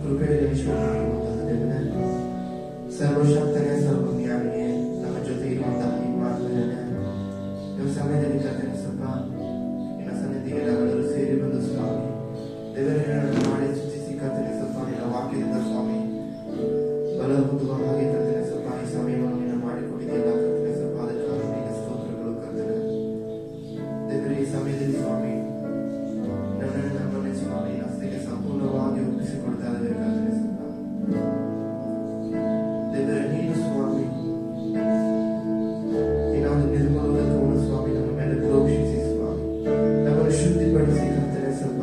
ಕೃಪೆಯಲ್ಲಿ ವಿಶ್ವಾಸವಿರುವಂತಹ ದೇವರೇ, ಸರ್ವಶಕ್ತನೇ ಸರ್ವಜ್ಞಾನಿಯೇ, ನಮ್ಮ ಜೊತೆ ಇರುವಂತಹ ಈ ಮಾತುಗಳನ್ನೇ ನಿಮ್ಮ ಸಮಯದಲ್ಲಿ ಕರ್ತನೆ ಸ್ವಲ್ಪ ನಿನ್ನ ಸನ್ನಿಧಿಗೆ ನಾವೆಲ್ಲರೂ ಸೇರಿ ಬಂದು ಸ್ವಾಮಿ ದೇವರೇ ಮಾಡಿ ಸೂಚಿಸಿ ಕರ್ತನೆ ಸ್ವಲ್ಪ ನಿನ್ನ ವಾಕ್ಯದಿಂದ ಸ್ವಾಮಿ ಬಲ ಹೊಂದುವ ಹಾಗೆ ಕರ್ತನೆ ಸ್ವಲ್ಪ ಈ ಸಮಯವನ್ನು ನಿನ್ನ ಮಾಡಿಕೊಟ್ಟಿದ್ದೆಲ್ಲ ಕರ್ತನೆ ಸ್ವಲ್ಪ ಅದಕ್ಕಾಗಿ ನಿನ್ನ ಸ್ತೋತ್ರಗಳು ಕರ್ತನೆ ದೇವರೇ. ಈ ಸಮಯದಲ್ಲಿ ಸ್ವಾಮಿ ನಮ್ಮನ್ನೇ ಸ್ವಾಮಿ ಹಸ್ತಿಗೆ ಸಂಪೂರ್ಣವಾಗಿ ಒಪ್ಪಿಸಿಕೊಡ್ತಾ ಇದ್ದೇವೆ ಕರ್ತನೆ ಸ್ವಲ್ಪ ದೇವರೇ. ನೀನು ಸ್ವಾಮಿ ನಿನ್ನ ನಿರ್ಮಲವನ್ನು ಸ್ವಾಮಿ ನಮ್ಮ ಮೇಲೆ ಪ್ರೋಕ್ಷಿಸಿ ಸ್ವಾಮಿ ನಮ್ಮನ್ನು ಶುದ್ಧಿಪಡಿಸಿ ಕರ್ತನೆ ಸ್ವಲ್ಪ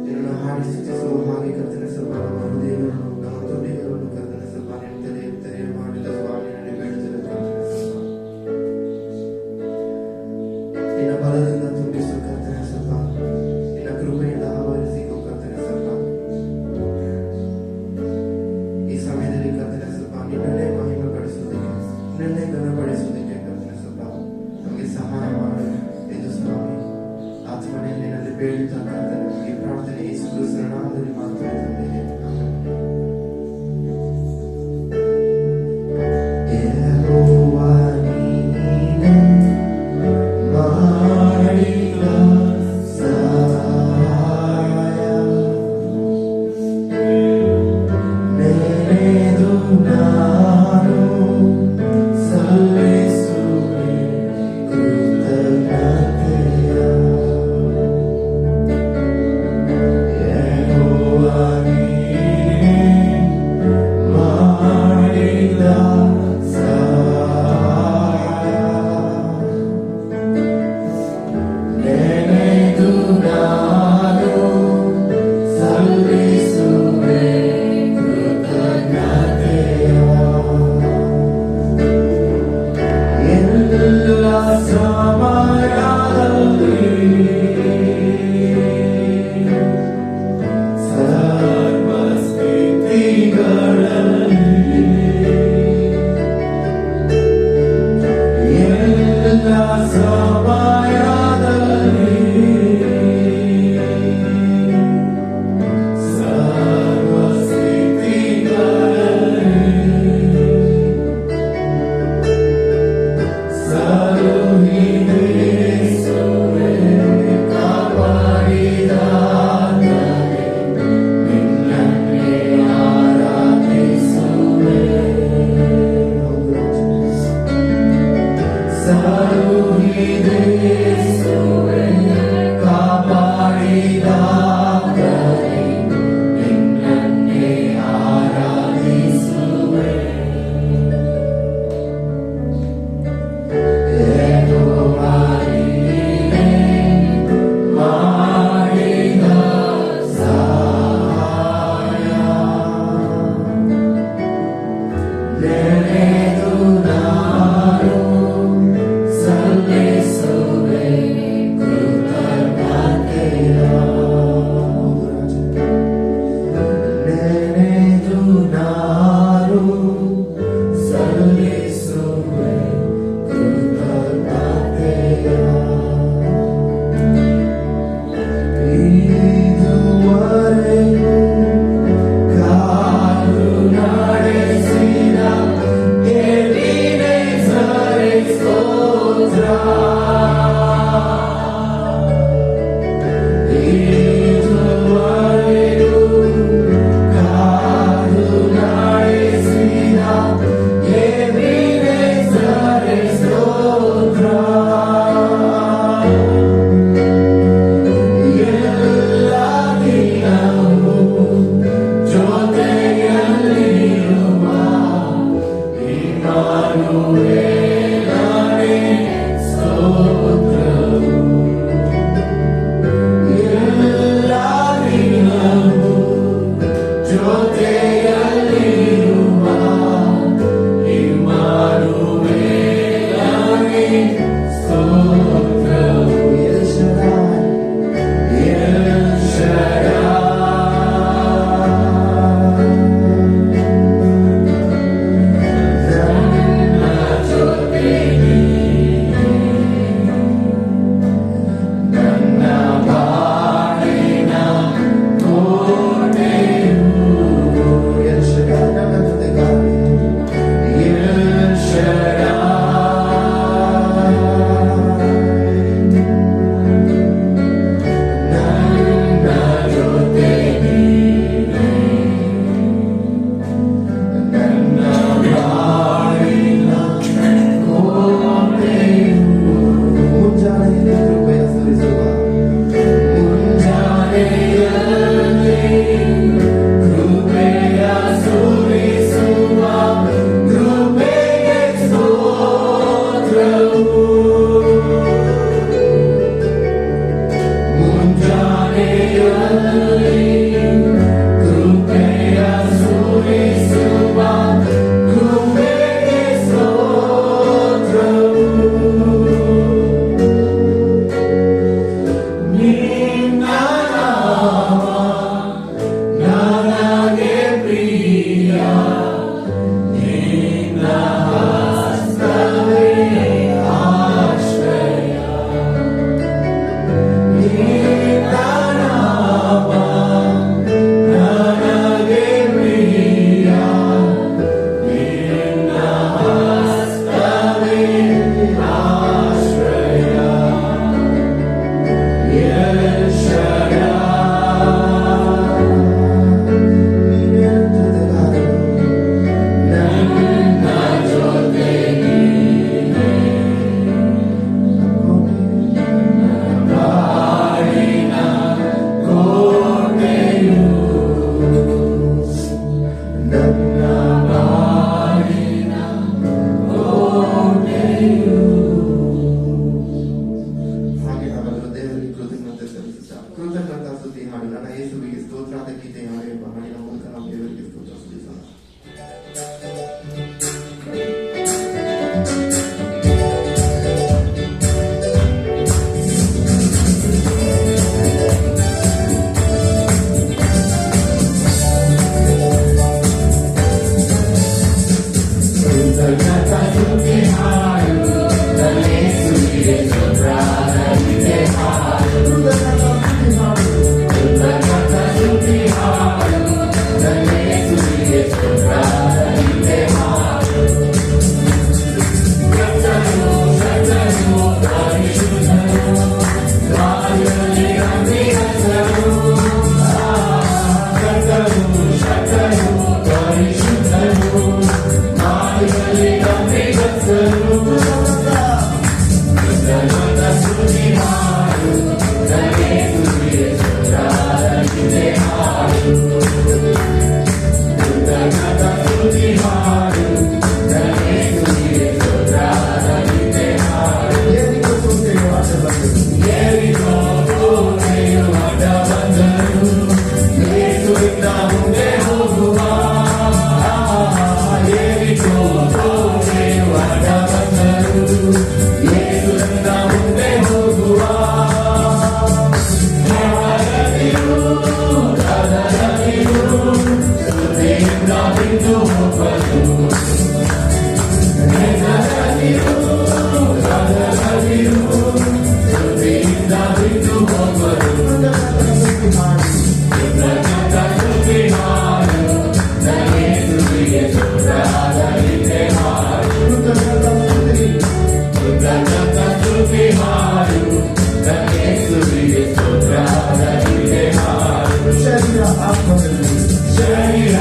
ನಿನ್ನ ಹಾಡಿ ಸೂಚಿಸುವ ಹಾಗೆ ಕರ್ತನೆ ಸ್ವಲ್ಪ ನಮ್ಮ ಹೃದಯಗಳನ್ನು ನಮ್ಮ ತುಟಿಗಳನ್ನು ಕರ್ತನೆ ಸ್ವಲ್ಪ ನಿನ್ನ ತೆರೆ ಮಾಡಿದ ಸ್ವಾಮಿ ನನಗೆ ಬೇಡುತ್ತದೆ ಕರ್ತನೆ ಸ್ವಲ್ಪ ನಿನ್ನ ಬಲದಿಂದ ತುಂಬಿಸು ಕರ್ತನೆ ಸ್ವಲ್ಪ ನಿನ್ನ ಕೃಪೆಯಿಂದ ಆವರಿಸಿಕೊ ಕರ್ತನೆ ಸ್ವಲ್ಪ ಈ ಸಮಯದಲ್ಲಿ ಕರ್ತನೆ ಸ್ವಲ್ಪ ನಿನ್ನನ್ನೇ ಮಹಿಮೆ ಪಡಿಸುವುದಕ್ಕೆ ನಿನ್ನನ್ನೇ ಘನಪಡಿಸುವುದಕ್ಕೆ ಕರ್ತನೆ ಸ್ವಲ್ಪ ನಮಗೆ ಸಹಾಯ ಮಾಡು ಎಂದು ಸ್ವಾಮಿ ಆತ್ಮನೇ ನಿನ್ನಲ್ಲಿ ಬೇಡುತ್ತಾ ಕರ್ತನೆ ಈ ಪ್ರಾರ್ಥನೆ ಯೇಸು ಕ್ರಿಸ್ತನ ನಾಮದಲ್ಲಿ ಮಾಡ್ತಾ ಇದ್ದೇನೆ. ಕೃಪೆಯ ಸುರಿಸುವ ಕೃಪೆಗೆ ಸ್ತೋತ್ರವು. ನಿನ್ನ ನಾಮ ನನಗೆ ಪ್ರಿಯ, ನಿನ್ನ ಹಸ್ತವೇ ಆಶ್ರಯ. ನಿನ್ನ ನಾಮ ನನಗೆ ಪ್ರಿಯ, ನಿನ್ನ ಹಸ್ತವೇ ಆಶ್ರಯ. ಎಲ್ ಶಡಾಯ್ ನನ್ನ ಜೊತೆ ನೀನೇ, ಬಾಳಿನ ಕೋಟೆಯು, ನನ್ನ ಬಾಳಿನ ಕೋಟೆಯು. ಹಾಗೆ ನಾವೆಲ್ಲರೂ ದೇವರಿಗೆ ಕೃತಜ್ಞತೆ ಸಲ್ಲಿಸುತ್ತಾ ಕೃತಜ್ಞತಾ ಸ್ತುತಿ ಹಾಡು ನನ್ನ ಯೇಸುವಿಗೆ ಸ್ತೋತ್ರದ ಗೀತೆ ಹಾಡು ಎಂಬ ಹಾಡಿನ ಮೂಲಕ ನಾವು ದೇವರಿಗೆ ಸ್ತೋತ್ರ ಸಲ್ಲಿಸೋಣ. ಕೃತಜ್ಞತಾ ಸ್ತುತಿ ಹಾಡು ನನ್ನ ಯೇಸುವಿಗೆ ಸ್ತೋತ್ರದ ಗೀತೆ ಹಾಡು. ಕೃತಜ್ಞತಾ ಸ್ತುತಿ ಹಾಡು ನನ್ನ ಯೇಸುವಿಗೆ ಸ್ತೋತ್ರದ ಗೀತೆ ಹಾಡು. ಕರ್ತನು ಕರ್ತನು ಪರಿಶುದ್ಧನು, ಬಾಯಲ್ಲಿ ಅಭಿನಂದನು. ಕರ್ತನು ಕರ್ತನು ಪರಿಶುದ್ಧನು, ಬಾಯಲ್ಲಿ ಅಭಿನಂದನು. ಕೃತಜ್ಞತಾ ಸ್ತುತಿ ಹಾಡು ನನ್ನ ಯೇಸುವಿಗೆ ಸ್ತೋತ್ರದ ಗೀತೆ ಹಾಡು. ಕೃತಜ್ಞತಾ ಸ್ತುತಿ ಹಾಡು ನನ್ನ ಯೇಸುವಿಗೆ ಸ್ತೋತ್ರದ ಗೀತೆ ಹಾಡು. ಯೆರಿಕೋ ಕೋಟೆಯು ಅಡ್ಡ ಬಂದರು, ಯೇಸುವಿನ ಮುಂದೆ ಹೋಗುವ. ಯೆರಿಕೋ ಕೋಟೆಯು ಅಡ್ಡ ಬಂದರು, ಯೇಸುವಿನ ಮುಂದೆ ಹೋಗುವ. ಹೆದರದಿರು, ಹೆದರದಿರು, ಸ್ತುತಿಯಿಂದ ಬಿದ್ದು ಹೋಗಲು. ಹೆದರದಿರು, ಹೆದರದಿರು, ಸ್ತುತಿಯಿಂದ ಬಿದ್ದು ಹೋಗಲು. ಕೃತಜ್ಞತಾ ಸ್ತುತಿ ಹಾಡು ನನ್ನ ಯೇಸುವಿಗೆ ಸ್ತೋತ್ರದ ಗೀತೆ ಹಾಡು. ಕೃತಜ್ಞತಾ ಸ್ತುತಿ ಹಾಡು ನನ್ನ ಯೇಸುವಿಗೆ ಸ್ತೋತ್ರದ ಗೀತೆ ಹಾಡು. ಶರೀರ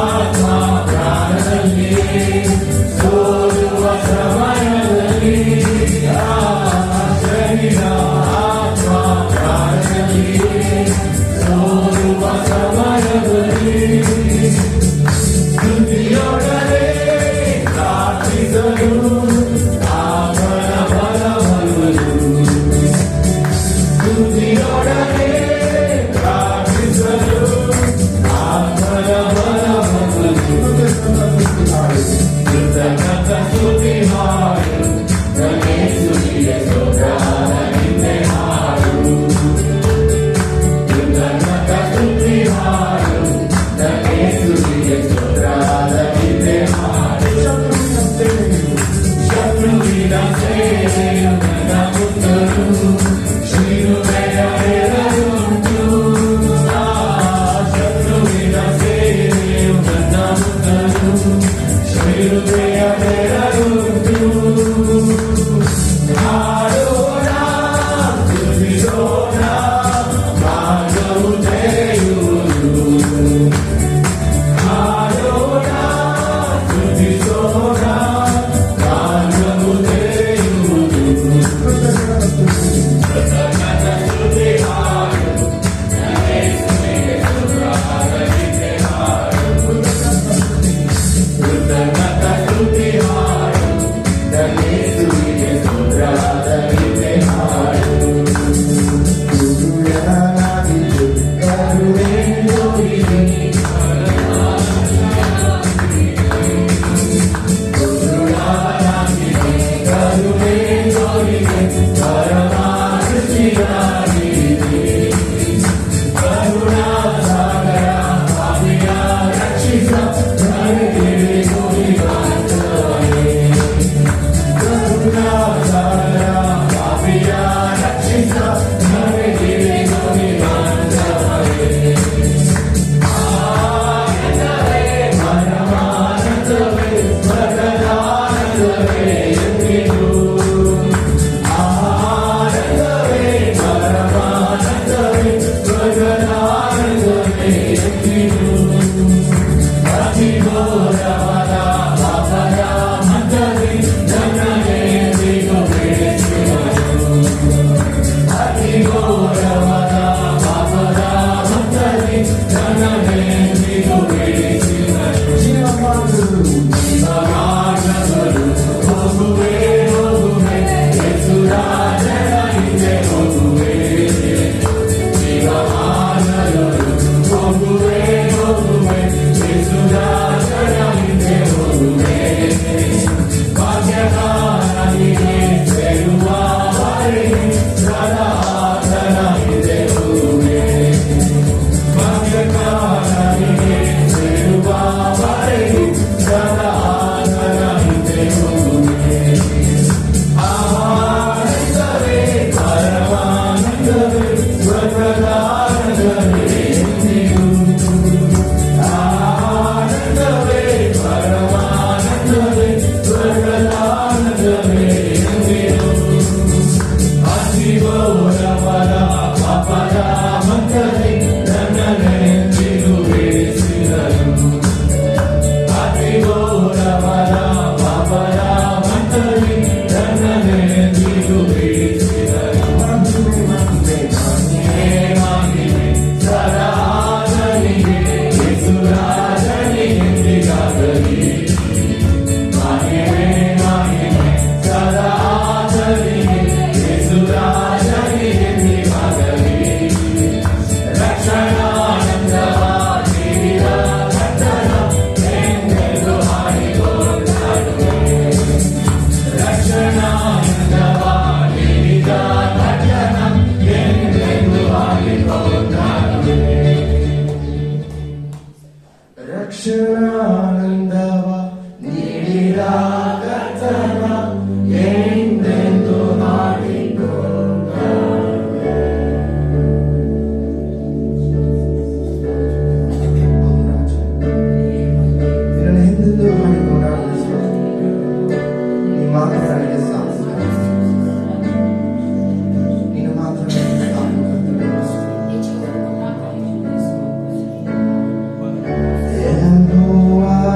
ಆತ್ಮ ಪ್ರಾಣದಲ್ಲಿ ಸೋಲುವ ಸಮಯದಲ್ಲಿ, ಶರೀರ ಆತ್ಮ ಪ್ರಾಣದಲ್ಲಿ ಸೋಲುವ ರಕ್ಷಣಾನಂದವ ನೀಡಿದ ಕರ್ತನ ಎಂದೆಂದು ಮಾಡಿಕೊಂಡ ನಿನ್ನನ್ನು ಎಂದೆಂದು ಮಾಡಿಕೊಂಡ ನೀ ಮಾತ್ರ ನನಗೆ ಸಾಕು ನೀನು ಮಾತ್ರ ನನಗೆ ಸಾಕು ಯೆಹೋವಾ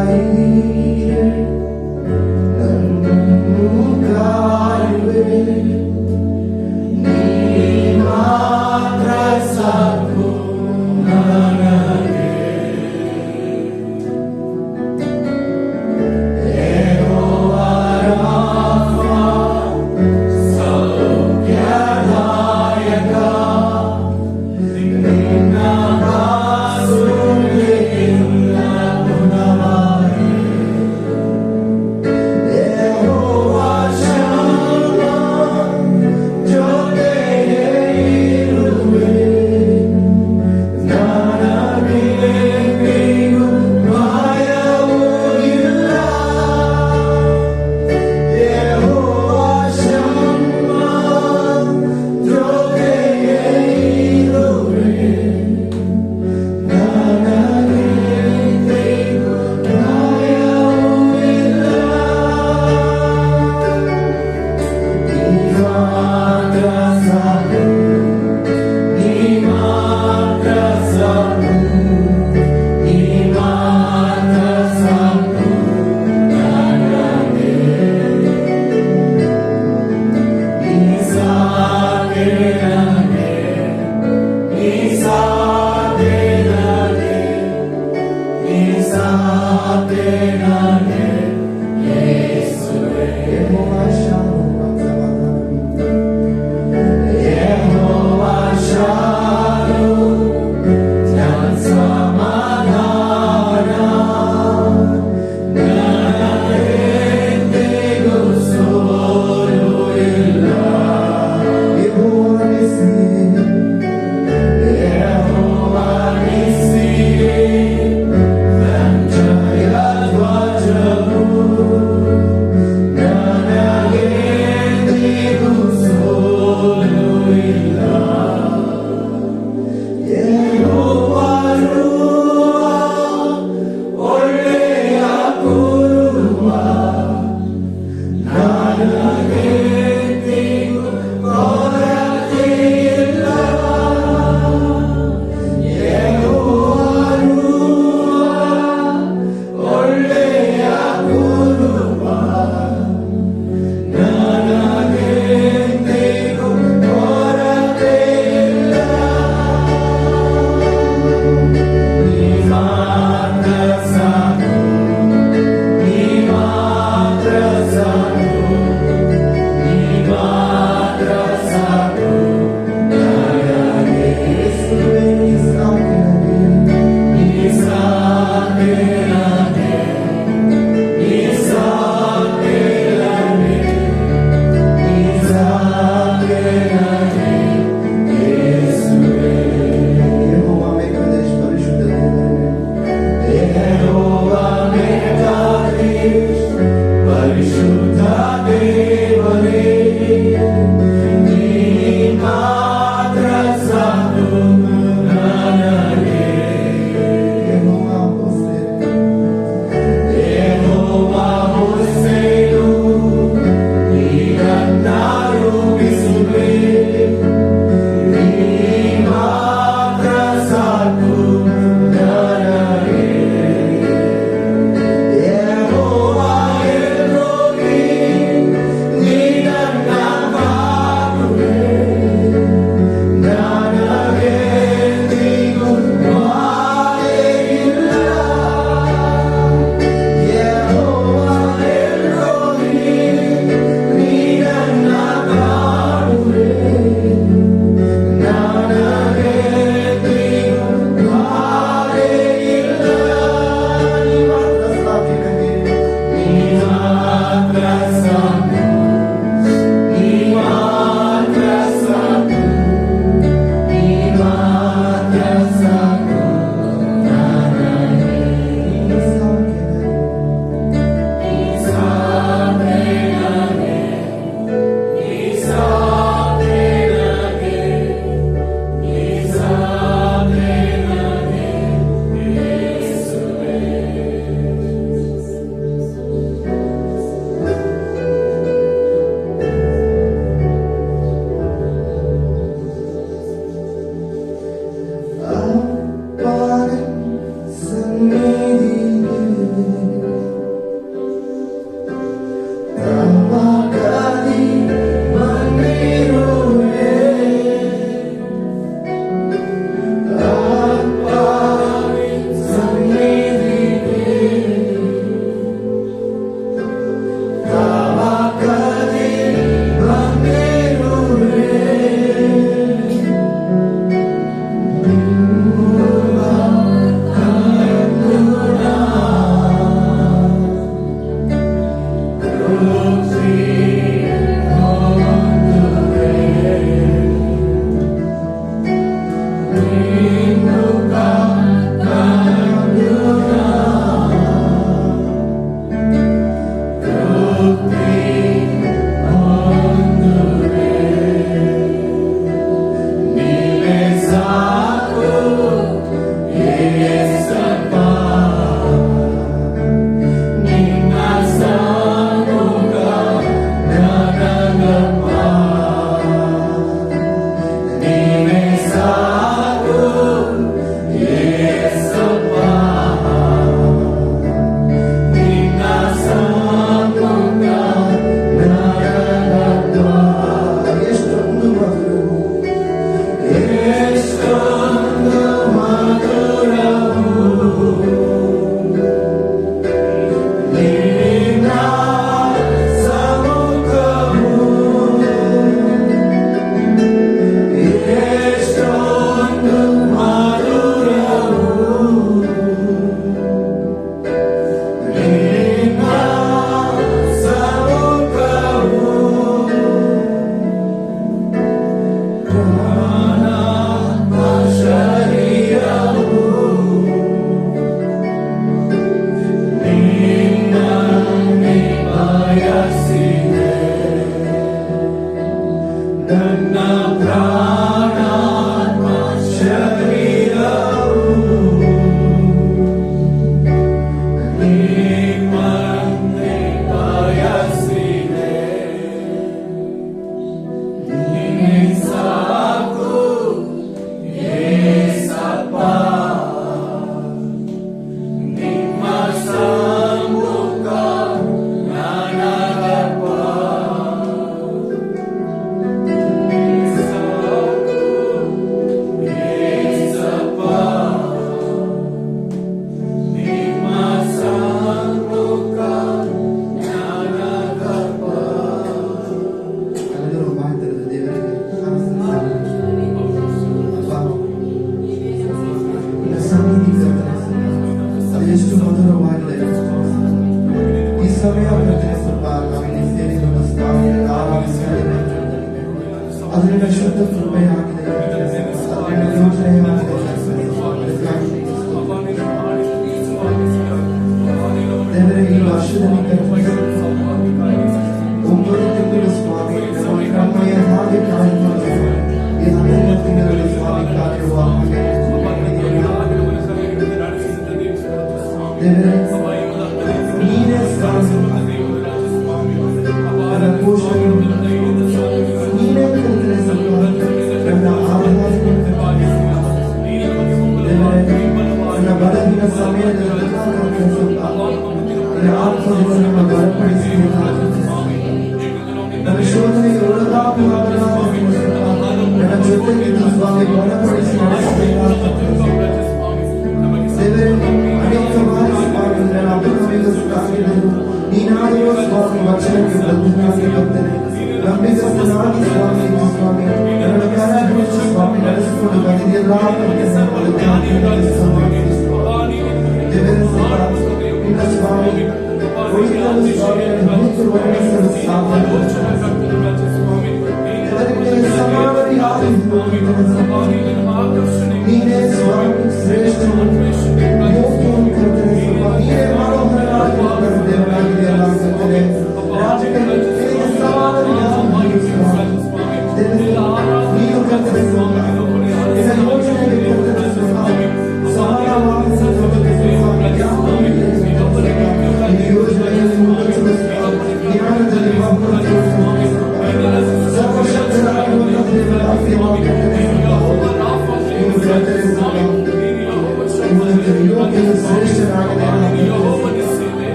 ನೀನು ಶ್ರೇಷ್ಠನಾಗಿದೆ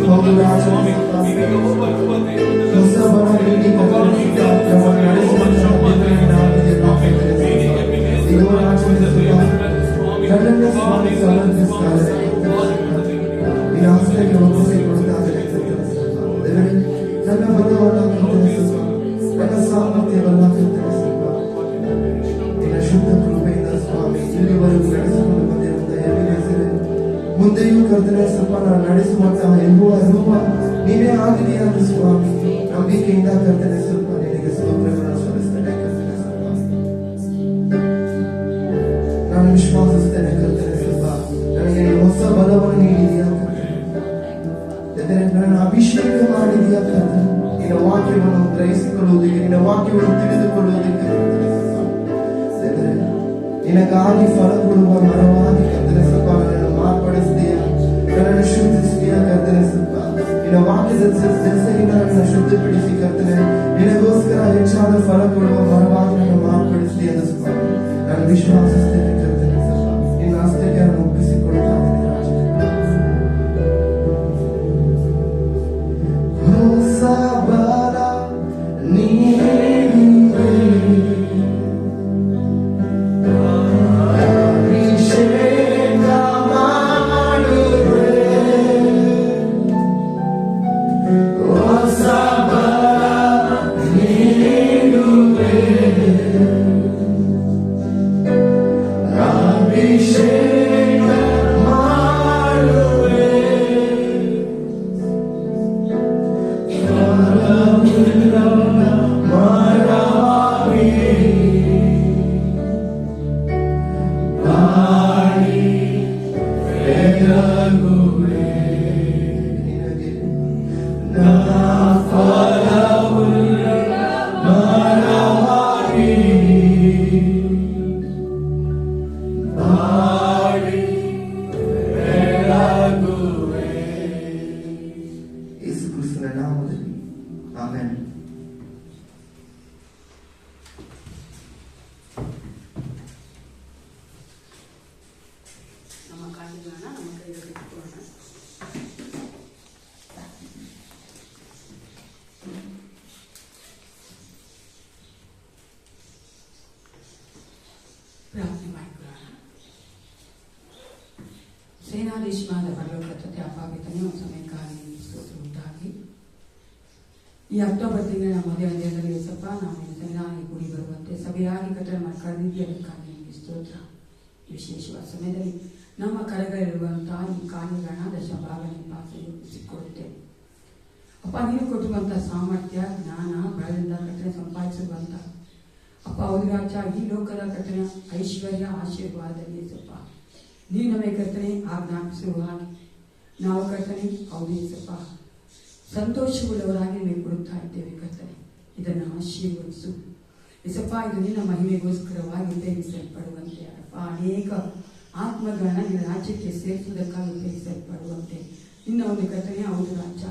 ಹೌದು ರಾಜ ಹೊಸ ಬಲ ನೀಡಿ ನಮ್ಮನ್ನು ನಡೆಸುವಂತಹ ಇದು ರಾಜನ ನನ್ನನ್ನು ಸ್ವಾಮಿ ಸಮರ್ಪಿಸ್ತಾರೆ ಈ ಹಸ್ತಕ್ಕೆ ಒಪ್ಪಿಸಿಕೊಡುತ್ತಾರೆ ನನ್ನ ಬಲವನ್ನು ನನ್ನ ಸಾಮರ್ಥ್ಯವನ್ನು ನಿನ್ನ ಶುದ್ಧ ಕೃಪೆಯಿಂದ ಸ್ವಾಮಿ ಇಲ್ಲಿವರೆಗೂ ನಡೆಸಿಕೊಂಡು ಬಂದಿರುವಂತಹ ಮುಂದೆಯೂ ಕರ್ತನೆ ಸ್ವಲ್ಪ ನಾನು ನಡೆಸುವಂತಹ ಎಂಬುವ ರೂಪ ನೀವೇ ಆಗಿದೆಯಾ ಸ್ವಾಮಿ ನಂಬಿಕೆಯಿಂದ ಕರ್ತನೆ ಸ್ವಲ್ಪ ನಿನಗೆ ಸ್ತೋತ್ರಗಳನ್ನು ಸಲ್ಲಿಸ್ತೇನೆ ಕರ್ತನೆ ಸ್ವಲ್ಪ ನಾನು ವಿಶ್ವಾಸಿಸ್ತೇನೆ ಕರ್ತನೆ ಸ್ವಲ್ಪ ನನಗೆ ಹೊಸ ಬಲವನ್ನು ನೀಡಿದೆಯಾ ಕರ್ತನೆ ನನ್ನ ಅಭಿಷೇಕ ಮಾಡಿದೆಯಾ ಕರ್ತನೆ ನಿನ್ನ ವಾಕ್ಯವನ್ನು ಗ್ರಹಿಸಿಕೊಳ್ಳುವುದಕ್ಕೆ ನಿನ್ನ ವಾಕ್ಯವನ್ನು ತಿಳಿದುಕೊಳ್ಳುವುದಕ್ಕೆ ನಿನಗಾಗಿ ಫಲ ಕೊಡುವ ಮರವಾಗಿ ಕರ್ತನೆ ಸ್ವಲ್ಪ ನನ್ನನ್ನು ಮಾರ್ಪಡಿಸಿದೆಯಾ ನನ್ನನ್ನು ಶುದ್ಧಿಸಿದೆಯಾ ಕರ್ತನೆ ಸ್ವಲ್ಪ ನಿನ್ನ ವಾಕ್ಯದ ಜಲಸೆಯಿಂದ ನನ್ನನ್ನು ಶುದ್ಧಪಡಿಸಿ ಕರ್ತನೆ ನಿನಗೋಸ್ಕರ ಹೆಚ್ಚಾದ ಫಲ ಕೊಡುವ ಮರವಾಗಿ ನನ್ನ ಮಾರ್ಪಡಿಸಿದೆಯಾ ಸ್ವಲ್ಪ ನಾನು ವಿಶ್ವಾಸಿಸ್ತೇನೆ ಕರ್ತನೆ ಸ್ವಲ್ಪ ನಿನ್ನ ಹಸ್ತಕ್ಕೆ ನಾನು ಒಪ್ಪಿಸಿಕೊಡ್ತಾ ಇದ್ದೇನೆ ಹೊಸ ಬಲ ನೀಡಿದೆ ಸೇನಾಧೀಶನಾದ ಪರಲೋಕ ತಂದೆ ಅಪ್ಪಾಗಿದ್ದಾನೆ ಒಂದು ಸಮಯಕ್ಕಾಗಿ ಸ್ತೋತ್ರ ಉಂಟಾಗಿ ಈ ಅಕ್ಟೋಬರ್ ತಿಂಗಳ ಮೊದಲ ದಿನದಲ್ಲಿ ಸ್ವಲ್ಪ ನಾವು ಸನ್ನಿಧಾನಕ್ಕೆ ಕೂಡಿ ಬರುವಂತೆ ಸಭೆಯಾಗಿ ಕಟ್ಟಡ ಕರೆದಿದ್ದಕ್ಕಾಗಿ ನಿಮಗೆ ಸ್ತೋತ್ರ. ವಿಶೇಷವಾದ ಸಮಯದಲ್ಲಿ ನಮ್ಮ ಕರೆಗಳಿರುವಂತಹ ಈ ಕಾರ್ಯಗಳನ್ನ ದಶಭಾಗ ನಿಪಾಸಿಕೊಡುತ್ತೇವೆ ಅಪ್ಪ. ನೀವು ಕೊಟ್ಟಿರುವಂತಹ ಸಾಮರ್ಥ್ಯ ಜ್ಞಾನ ಬಲದಿಂದ ಕಟ್ಟಡ ಸಂಪಾದಿಸಿರುವಂತ ಅಪ್ಪ ಹೌದು ರಾಜ, ಈ ಲೋಕದ ಕಟ್ಟಡ ಐಶ್ವರ್ಯ ಆಶೀರ್ವಾದದಲ್ಲಿ ಸ್ವಲ್ಪ ನೀವು ನಮಗೆ ಕರ್ತನೆ ಆಜ್ಞಾಪಿಸುವ ಹಾಗೆ ನಾವು ಕರ್ತನೆ ಹೌದು ಸ್ವಲ್ಪ ಸಂತೋಷವುಳ್ಳವರಾಗಿ ನೀವು ಕೊಡುತ್ತಾ ಇದ್ದೇವೆ ಕರ್ತನೆ. ಇದನ್ನು ಆಶೀರ್ವದಿಸು ಎಸಪ್ಪ. ಇದು ನಿನ್ನ ಮಹಿಮೆಗೋಸ್ಕರವಾಗಿ ಉಪಯೋಗಿಸಲ್ಪಡುವಂತೆ ಅಪ್ಪ ಅನೇಕ ಆತ್ಮಗಳನ್ನ ನಿನ್ನ ರಾಜ್ಯಕ್ಕೆ ಸೇರಿಸುವುದಕ್ಕಾಗಿ ಉಪಯೋಗಿಸಲ್ಪಡುವಂತೆ ನಿನ್ನ ಒಂದು ಕರ್ತನೆ ಹೌದು ರಾಜ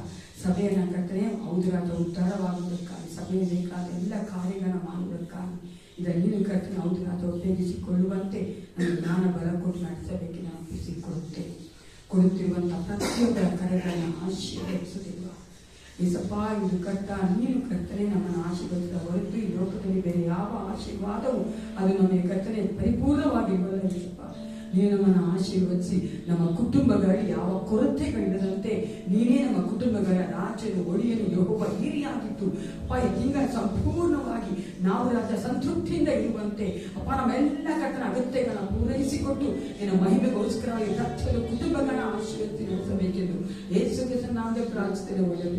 ಸಭೆಯನ್ನ ಕರ್ತನೆ ಹೌದು ರಾಜ ಉದ್ಧಾರವಾಗುವುದಕ್ಕಾಗಿ ಸಭೆಯ ಬೇಕಾದ ಎಲ್ಲ ಕಾರ್ಯಗಳನ್ನು ಮಾಡುವುದಕ್ಕಾಗಿ ಇದನ್ನು ನೀನು ಕರ್ತನೆ ಹೌದು ರಾಜ ಉಪಯೋಗಿಸಿಕೊಳ್ಳುವಂತೆ ನನ್ನ ಜ್ಞಾನ ಬಲ ಕೊಟ್ಟು ನಡೆಸಬೇಕು ನಾನು ಒಪ್ಪಿಸಿಕೊಡುತ್ತೇನೆ. ಕೊಡುತ್ತಿರುವಂತಹ ಪ್ರತಿಯೊಬ್ಬರ ಕರೆಗಳನ್ನು ಆಶೀರ್ವದಿಸುತ್ತಿರುವ ಏಸಪ್ಪ ಇದು ಕರ್ತ ನೀನು ಕರ್ತನೆ ನಮ್ಮನ್ನು ಆಶೀರ್ವದಿಸಿದ ಹೊರತು ಈ ಲೋಕದಲ್ಲಿ ಬೇರೆ ಯಾವ ಆಶೀರ್ವಾದವು ಅದು ನಮಗೆ ಕರ್ತನೆ ಪರಿಪೂರ್ಣವಾಗಿರುವುದಿಲ್ಲ ಏಸಪ್ಪ. ನೀನು ನಮ್ಮನ್ನು ಆಶೀರ್ವದಿಸಿ ನಮ್ಮ ಕುಟುಂಬಗಳಲ್ಲಿ ಯಾವ ಕೊರತೆಗಳಿಲ್ಲದಂತೆ ನೀನೇ ನಮ್ಮ ಕುಟುಂಬಗಳ ರಾಜ್ಯದ ಒಡೆಯನು ಯೆಹೋವ ಹಿರಿಯಾಗಿತ್ತು ಅಪ್ಪ. ಈ ತಿಂಗಳ ಸಂಪೂರ್ಣವಾಗಿ ನಾವು ರಾಜ್ಯ ಸಂತೃಪ್ತಿಯಿಂದ ಇರುವಂತೆ ಅಪ್ಪ ನಮ್ಮೆಲ್ಲ ಕರ್ತನ ಅಗತ್ಯಗಳನ್ನ ಪೂರೈಸಿಕೊಟ್ಟು ನಿನ್ನ ಮಹಿಮೆಗೋಸ್ಕರ ಈ ರಾಜ್ಯದ ಕುಟುಂಬಗಳನ್ನ ಆಶೀರ್ವದಿಸಿ ನಡೆಸಬೇಕೆಂದು ಯೇಸು ಕ್ರಿಸ್ತನ ನಾಮದಲ್ಲಿ ಪ್ರಾರ್ಥಿಸುತ್ತೇನೆ. ಒಳ್ಳೆಯ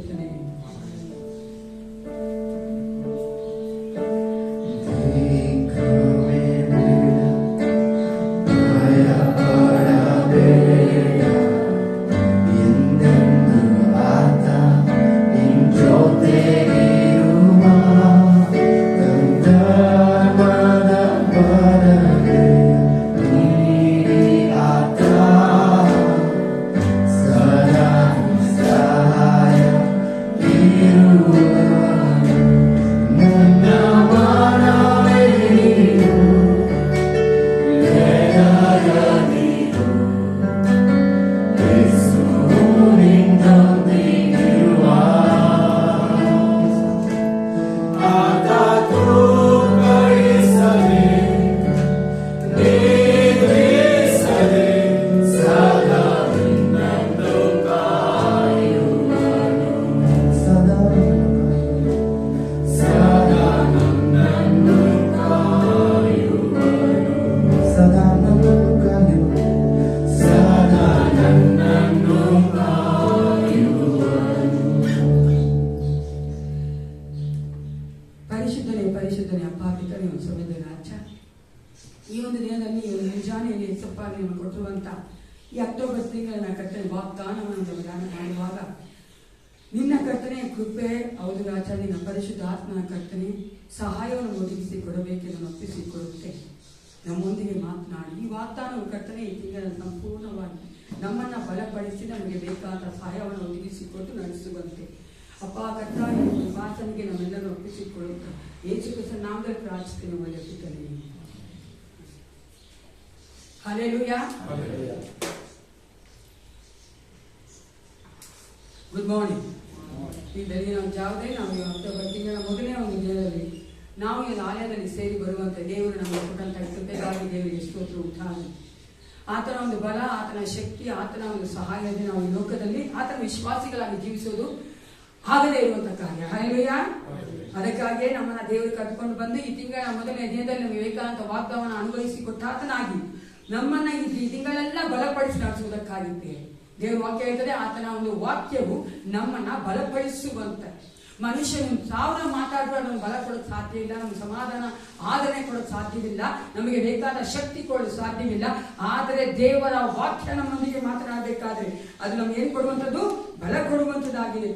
ಏಸಪ್ಪ ನೀವು ಕೊಟ್ಟಿರುವಂತ ಈ ಅಕ್ಟೋಬರ್ ತಿಂಗಳನ್ನ ಕರ್ತನೆ ವಾಗ್ದಾನವನ್ನು ದಾನ ಮಾಡುವಾಗ ನಿನ್ನ ಕರ್ತನೆ ಕೃಪೆ ಹೌದು ರಾಜ, ನಿನ್ನ ಪರಿಶುದ್ಧ ಆತ್ಮನ ಕರ್ತನೆ ಸಹಾಯವನ್ನು ಒದಗಿಸಿ ಕೊಡಬೇಕೆಂದು ಒಪ್ಪಿಸಿಕೊಡುತ್ತೆ. ನಮ್ಮೊಂದಿಗೆ ಮಾತನಾಡಿ ಈ ವಾಗ್ದಾನವು ಕರ್ತನೆ ಈ ತಿಂಗಳ ಸಂಪೂರ್ಣವಾಗಿ ನಮ್ಮನ್ನ ಬಲಪಡಿಸಿ ನಮಗೆ ಬೇಕಾದ ಸಹಾಯವನ್ನು ಒದಗಿಸಿಕೊಟ್ಟು ನಡೆಸುವಂತೆ ಅಪ್ಪ ಕರ್ತಾಯ ಮಾತನಿಗೆ ನಮ್ಮೆಲ್ಲರೂ ಒಪ್ಪಿಸಿಕೊಳ್ಳುತ್ತಾ ಯೇಸು ಕ್ರಿಸ್ತನ ನಾಮದಲ್ಲಿ ಪ್ರಾರ್ಥಿಸುತ್ತೇನೆ ಒಳ್ಳೆಯ ಪಿತನೇ. ಹಲ್ಲೆಲೂಯಾ. Good morning. ಈ ಬೆಳಗಿನ ಒಂದು ಜಾವದಲ್ಲಿ ನಾವು ಅಕ್ಟೋಬರ್ ತಿಂಗಳ ಮೊದಲನೇ ಒಂದು ದಿನದಲ್ಲಿ ನಾವು ಈ ಆಲಯದಲ್ಲಿ ಸೇರಿ ಬರುವಂತೆ ದೇವರು ನಮಗೆ ಕೊಟ್ಟಂತಹ ಕೃಪೆಗಾಗಿ ದೇವರಿಗೆ ಸ್ತೋತ್ರ ಉಂಟಾಗಲಿ. ಆತನ ಒಂದು ಬಲ, ಆತನ ಶಕ್ತಿ, ಆತನ ಒಂದು ಸಹಾಯದಿಂದ ನಾವು ಈ ಲೋಕದಲ್ಲಿ ಆತನ ವಿಶ್ವಾಸಿಗಳಾಗಿ ಜೀವಿಸೋದು ಆಗದೇ ಇರುವಂತಹ ಕಾರ್ಯ. ಹಲ್ಲೆಲೂಯಾ. ಅದಕ್ಕಾಗಿಯೇ ನಮ್ಮನ್ನ ದೇವರು ಕರ್ಕೊಂಡು ಬಂದು ಈ ತಿಂಗಳ ಮೊದಲನೇ ದಿನದಲ್ಲಿ ನಮಗೆ ಬೇಕಾದಂತ ವಾಗ್ದಾನವನ್ನು ಅನುಭವಿಸಿಕೊಟ್ಟ ಆತನಾಗಿ ನಮ್ಮನ್ನ ಈ ತಿಂಗಳೆಲ್ಲ ಬಲಪಡಿಸಿ ನಡೆಸುವುದಕ್ಕಾಗಿದ್ದೇವೆ. ದೇವರ ವಾಕ್ಯ ಹೇಳ್ತದೆ, ಆತನ ಒಂದು ವಾಕ್ಯವು ನಮ್ಮನ್ನ ಬಲಪಡಿಸುವಂತ. ಮನುಷ್ಯನು 1000 ಮಾತಾಡುವ ನಮ್ಗೆ ಬಲ ಕೊಡೋಕೆ ಸಾಧ್ಯ ಇಲ್ಲ, ನಮ್ಗೆ ಸಮಾಧಾನ ಆದರಣೆ ಕೊಡೋಕೆ ಸಾಧ್ಯವಿಲ್ಲ, ನಮಗೆ ಬೇಕಾದ ಶಕ್ತಿ ಕೊಡೋಕೆ ಸಾಧ್ಯವಿಲ್ಲ. ಆದರೆ ದೇವರ ವಾಕ್ಯ ನಮ್ಮೊಂದಿಗೆ ಮಾತನಾಡಬೇಕಾದ್ರೆ ಅದು ನಮ್ಗೆ ಏನ್ ಕೊಡುವಂಥದ್ದು? ಬಲ ಕೊಡುವಂಥದ್ದಾಗಿದೆ.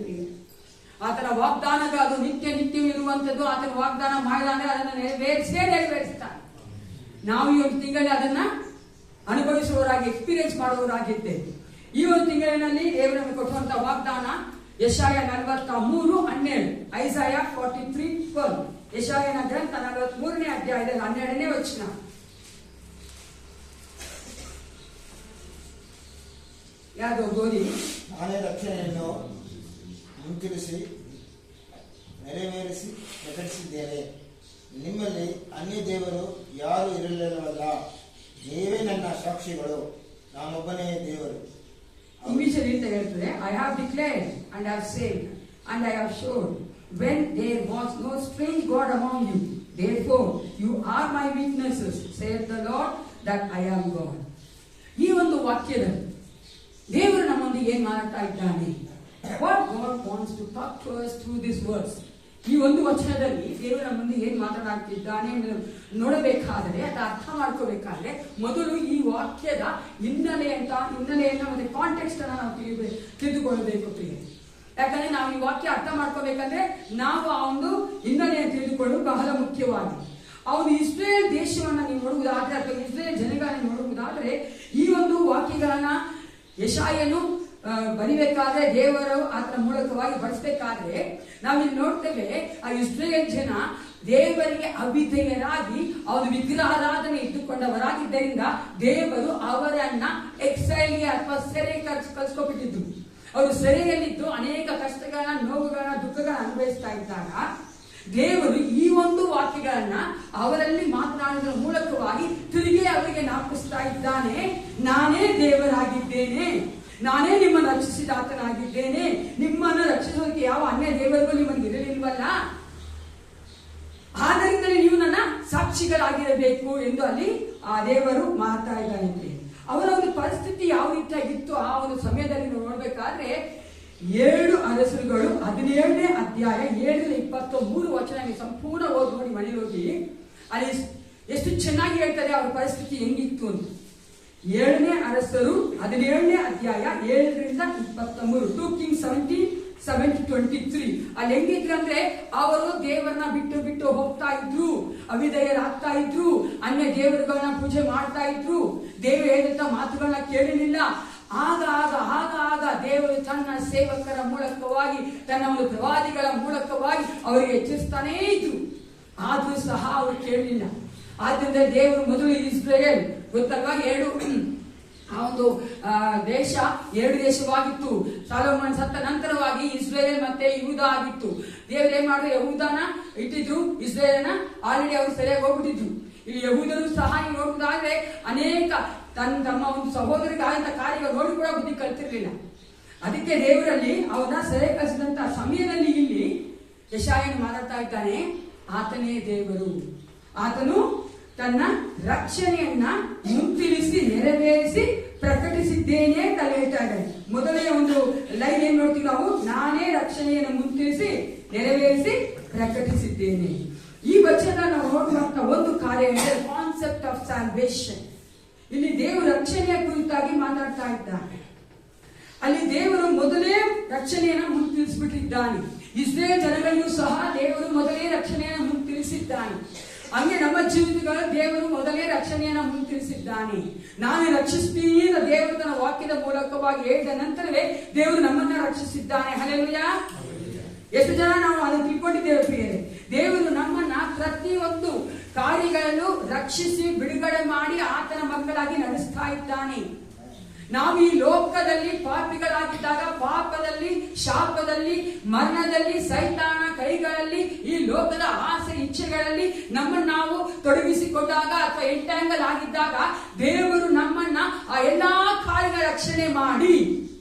ಆತನ ವಾಗ್ದಾನಗಳು ಅದು ನಿತ್ಯ ಇರುವಂಥದ್ದು. ಆತನ ವಾಗ್ದಾನ ಮಾಡಿದ ಅಂದ್ರೆ ಅದನ್ನು ನೆರವೇರಿಸ್ತಾನೆ. ನಾವು ಈ ಒಂದು ತಿಂಗಳಲ್ಲಿ ಅದನ್ನ ಅನುಭವಿಸುವವರಾಗಿ ಎಕ್ಸ್ಪೀರಿಯನ್ಸ್ ಮಾಡುವವರಾಗಿದ್ದೇವೆ. ಈ ಒಂದು ತಿಂಗಳಿನಲ್ಲಿ ದೇವರು ನಮಗೆ ಕೊಟ್ಟುವಂತಹ ವಾಗ್ದಾನ ಯೆಶಾಯ 43:12, ಐಸಾಯ 43:12. ಯೆಶಾಯನ ಗ್ರಂಥ 43ನೇ ಅಧ್ಯಾಯದಲ್ಲಿ 12ನೇ ವಚನ. ಯಾವುದು ಓದಿ. ನಾನೇ ರಕ್ಷಣೆಯನ್ನು ಮುಂತಿರಿಸಿ ನೆರವೇರಿಸಿ ಪ್ರಕಟಿಸಿದ್ದೇನೆ. ನಿಮ್ಮಲ್ಲಿ ಅನ್ಯ ದೇವರು ಯಾರು ಇರಲಿಲ್ಲವಲ್ಲ, ನೀವೇ ನನ್ನ ಸಾಕ್ಷಿಗಳು, ನಾನೊಬ್ಬನೇ ದೇವರು. ಇಂಗ್ಲಿಷಲ್ಲಿ ಅಂತ ಹೇಳ್ತದೆ, I have declared and have saved and I have showed when there was no strange God among you, therefore you are my witnesses, saith the Lord, that I am God. ಈ ಒಂದು ವಾಕ್ಯದಲ್ಲಿ ದೇವರು ನಮ್ಮೊಂದಿಗೆ ಏನ್ ಮಾಡ್ತಾ ಇದ್ದಾನೆ? What God wants to talk to us through this verse. ಈ ಒಂದು ವಚನದಲ್ಲಿ ದೇವರು ನಮ್ಮೊಂದಿಗೆ ಏನ್ ಮಾತನಾಡ್ತಿದ್ದಾನೆ ನೋಡಬೇಕಾದರೆ, ಅದು ಅರ್ಥ ಮಾಡ್ಕೋಬೇಕಾದ್ರೆ ಮೊದಲು ಈ ವಾಕ್ಯದ ಹಿನ್ನೆಲೆಯನ್ನ ಮತ್ತೆ ಕಾಂಟೆಕ್ಸ್ಟ್ ಅನ್ನ ನಾವು ತಿಳಿದುಕೊಳ್ಳಬೇಕು ಪ್ರಿಯ. ಯಾಕಂದ್ರೆ ನಾವು ಈ ವಾಕ್ಯ ಅರ್ಥ ಮಾಡ್ಕೋಬೇಕಂದ್ರೆ ನಾವು ಆ ಒಂದು ಹಿನ್ನೆಲೆಯನ್ನು ತಿಳಿದುಕೊಳ್ಳುವುದು ಬಹಳ ಮುಖ್ಯವಾಗಿ. ಅವನು ಇಸ್ರೇಲ್ ದೇಶವನ್ನ ನೀವು ನೋಡುವುದಾದ್ರೆ ಅಥವಾ ಇಸ್ರೇಲ್ ಜನಗಳನ್ನ ನೋಡುವುದಾದ್ರೆ ಈ ಒಂದು ವಾಕ್ಯಗಳನ್ನ ಯೆಶಾಯನು ಬರಿಬೇಕಾದ್ರೆ, ದೇವರು ಆತನ ಮೂಲಕವಾಗಿ ಬಡಿಸಬೇಕಾದ್ರೆ ನಾವಿಲ್ಲಿ ನೋಡ್ತೇವೆ, ಆ ಇಸ್ರೇಲ್ ಜನ ದೇವರಿಗೆ ಅವಿಧೇಯರಾಗಿ ಅವರು ವಿಗ್ರಹಾರಾಧನೆ ಇಟ್ಟುಕೊಂಡವರಾಗಿದ್ದರಿಂದ ದೇವರು ಅವರನ್ನ ಎಕ್ಸೈಲ್ಗೆ ಅಥವಾ ಸೆರೆ ಕಳಿಸ್ಕೊಬಿಟ್ಟಿದ್ರು. ಅವರು ಸೆರೆಯಲ್ಲಿದ್ದು ಅನೇಕ ಕಷ್ಟಗಳನ್ನ, ನೋವುಗಳನ್ನ, ದುಃಖಗಳನ್ನ ಅನುಭವಿಸ್ತಾ ಇದ್ದಾಗ ದೇವರು ಈ ಒಂದು ವಾಕ್ಯಗಳನ್ನ ಅವರಲ್ಲಿ ಮಾತನಾಡುವುದರ ಮೂಲಕವಾಗಿ ತಿರುಗಿ ಅವರಿಗೆ ಜ್ಞಾಪಿಸ್ತಾ ಇದ್ದಾನೆ. ನಾನೇ ದೇವರಾಗಿದ್ದೇನೆ, ನಾನೇ ನಿಮ್ಮನ್ನು ರಕ್ಷಿಸಿದ ಆತನಾಗಿದ್ದೇನೆ, ನಿಮ್ಮನ್ನು ರಕ್ಷಿಸೋದಕ್ಕೆ ಯಾವ ಅನ್ಯ ದೇವರಿಗೂ ನಿಮ್ಮನ್ನು ಇರಲಿಲ್ವಲ್ಲ, ಆದ್ದರಿಂದಲೇ ನೀವು ನನ್ನ ಸಾಕ್ಷಿಗಳಾಗಿರಬೇಕು ಎಂದು ಅಲ್ಲಿ ಆ ದೇವರು ಮಾತಾ ಇದ್ದಾನೆ. ಅವರ ಒಂದು ಪರಿಸ್ಥಿತಿ ಯಾವ ರೀತಿಯಾಗಿತ್ತು ಆ ಒಂದು ಸಮಯದಲ್ಲಿ ನಾವು ನೋಡ್ಬೇಕಾದ್ರೆ 7 ಅರಸರುಗಳು 17ನೇ ಅಧ್ಯಾಯ 7:23 ವಚನ ಸಂಪೂರ್ಣ ಓದಿ ನೋಡಿ, ಮನೇಲಿ ಹೋಗಿ ಅಲ್ಲಿ ಎಷ್ಟು ಚೆನ್ನಾಗಿ ಹೇಳ್ತಾರೆ ಅವರ ಪರಿಸ್ಥಿತಿ ಹೆಂಗಿತ್ತು ಅಂತ. 7ನೇ ಅರಸರು 17ನೇ ಅಧ್ಯಾಯ 7-23, 2 Kings 17:7-23. ಅಲ್ಲಿ ಹೆಂಗಿದ್ರು ಅಂದ್ರೆ ಅವರು ದೇವರನ್ನ ಬಿಟ್ಟು ಹೋಗ್ತಾ ಇದ್ರು, ಅವಿಧೇಯರಾಗ್ತಾ ಇದ್ರು, ಅನ್ಯ ದೇವರುಗಳನ್ನ ಪೂಜೆ ಮಾಡ್ತಾ ಇದ್ರು, ದೇವರು ಹೇಳಿದ ಮಾತುಗಳನ್ನ ಕೇಳಲಿಲ್ಲ. ಆಗ ದೇವರು ತನ್ನ ಸೇವಕರ ಮೂಲಕವಾಗಿ, ತನ್ನ ಒಂದು ಪ್ರವಾದಿಗಳ ಮೂಲಕವಾಗಿ ಅವರಿಗೆ ಎಚ್ಚರಿಸ್ತಾನೇ ಇದ್ರು. ಆದ್ರೂ ಸಹ ಅವರು ಕೇಳಲಿಲ್ಲ. ಆದ್ರಿಂದ ದೇವರು ಮೊದಲು ಇಸ್ರೇಲ್ ಗೊತ್ತಲ್ವಾ, ಆ ಒಂದು ದೇಶ 2 ದೇಶವಾಗಿತ್ತು. ಸಾಲೋಮನ್ ಸತ್ತ ನಂತರವಾಗಿ ಇಸ್ರೇಲ್ ಮತ್ತೆ ಯಹೂದ ಆಗಿತ್ತು. ದೇವರು ಏನ್ ಮಾಡಿದ್ರು, ಯಹೂದನ ಇಟ್ಟಿದ್ರು, ಇಸ್ರೇಲನ ಆಲ್ರೆಡಿ ಅವರು ಸರಿಯಾಗಿ ಹೋಗ್ಬಿಟ್ಟಿದ್ರು. ಇಲ್ಲಿ ಯಹೂದರು ಸಹ ನೋಡುವುದಾದ್ರೆ ಅನೇಕ ತಮ್ಮ ಒಂದು ಸಹೋದರಿಗೆ ಆದಂತ ಕಾರ್ಯ ನೋಡಿ ಕೂಡ ಬುದ್ಧಿ ಕಲ್ತಿರ್ಲಿಲ್ಲ. ಅದಕ್ಕೆ ದೇವರಲ್ಲಿ ಅವನ ಸೆರೆ ಕಳಿಸಿದಂತ ಸಮಯದಲ್ಲಿ ಇಲ್ಲಿ ಯೆಶಾಯನು ಮಾತಾಡ್ತಾ ಇದ್ದಾನೆ, ಆತನೇ ದೇವರು, ಆತನು ತನ್ನ ರಕ್ಷಣೆಯನ್ನ ಮುಂತಿರಿಸಿ ನೆರವೇರಿಸಿ ಪ್ರಕಟಿಸಿದ್ದೇನೆ ಅಂತ ಹೇಳ್ತಾ ಇದ್ದಾನೆ. ಮೊದಲನೇ ಒಂದು ಲೈನ್ ಏನ್ ನೋಡ್ತೀವಿ ನಾವು, ನಾನೇ ರಕ್ಷಣೆಯನ್ನು ಮುಂತಿರಿಸಿ ನೆರವೇರಿಸಿ ಪ್ರಕಟಿಸಿದ್ದೇನೆ. ಈ ವಚನ ನಾವು ನೋಡುವಂತ ಒಂದು ಕಾರ್ಯ ಅಂದರೆ ಕಾನ್ಸೆಪ್ಟ್ ಆಫ್ ಸಾಲ್ವೇಷನ್. ಇಲ್ಲಿ ದೇವರು ರಕ್ಷಣೆಯ ಕುರಿತಾಗಿ ಮಾತಾಡ್ತಾ ಇದ್ದಾನೆ. ಅಲ್ಲಿ ದೇವರು ಮೊದಲೇ ರಕ್ಷಣೆಯನ್ನು ಮುಂತಿಳಿಸ್ಬಿಟ್ಟಿದ್ದಾನೆ. ಇಸ್ರೇಲ್ ಜನಗಳಿಗೂ ಸಹ ದೇವರು ಮೊದಲೇ ರಕ್ಷಣೆಯನ್ನು ಮುಂತಿಳಿಸಿದ್ದಾನೆ. ಹಂಗೆ ನಮ್ಮ ಜೀವಿತಗಳ ದೇವರು ಮೊದಲೇ ರಕ್ಷಣೆಯನ್ನು ಮುಂತಿಳಿಸಿದ್ದಾನೆ. ನಾನು ರಕ್ಷಿಸ್ತೀನಿ ಅಂತ ದೇವರು ತನ್ನ ವಾಕ್ಯದ ಮೂಲಕವಾಗಿ ಹೇಳಿದ ನಂತರವೇ ದೇವರು ನಮ್ಮನ್ನ ರಕ್ಷಿಸಿದ್ದಾನೆ. ಹಲ್ಲೆಲೂಯಾ. ಎಷ್ಟು ಜನ ನಾವು ಅದನ್ನು ತಿಳ್ಕೊಂಡಿದ್ದೇವೆ ಪ್ರಿಯರೇ? ದೇವರು ನಮ್ಮನ್ನ ಪ್ರತಿಯೊಂದು ಕಾರ್ಯಗಳಲ್ಲೂ ರಕ್ಷಿಸಿ ಬಿಡುಗಡೆ ಮಾಡಿ ಆತನ ಮಕ್ಕಳಾಗಿ ನಡೆಸ್ತಾ ಇದ್ದಾನೆ. ನಾವು ಈ ಲೋಕದಲ್ಲಿ ಪಾಪಿಗಳಾಗಿದ್ದಾಗ ಪಾಪದಲ್ಲಿ, ಶಾಪದಲ್ಲಿ, ಮರಣದಲ್ಲಿ, ಸೈತಾನ ಕೈಗಳಲ್ಲಿ, ಈ ಲೋಕದ ಆಸೆ ಇಚ್ಛೆಗಳಲ್ಲಿ ನಮ್ಮನ್ನು ನಾವು ತೊಡಗಿಸಿಕೊಂಡಾಗ ಅಥವಾ ಎಂಟ್ಯಾಂಗಲ್ ಆಗಿದ್ದಾಗ ದೇವರು ನಮ್ಮನ್ನ ಆ ಎಲ್ಲಾ ಕಾರ್ಯಗಳ ರಕ್ಷಣೆ ಮಾಡಿ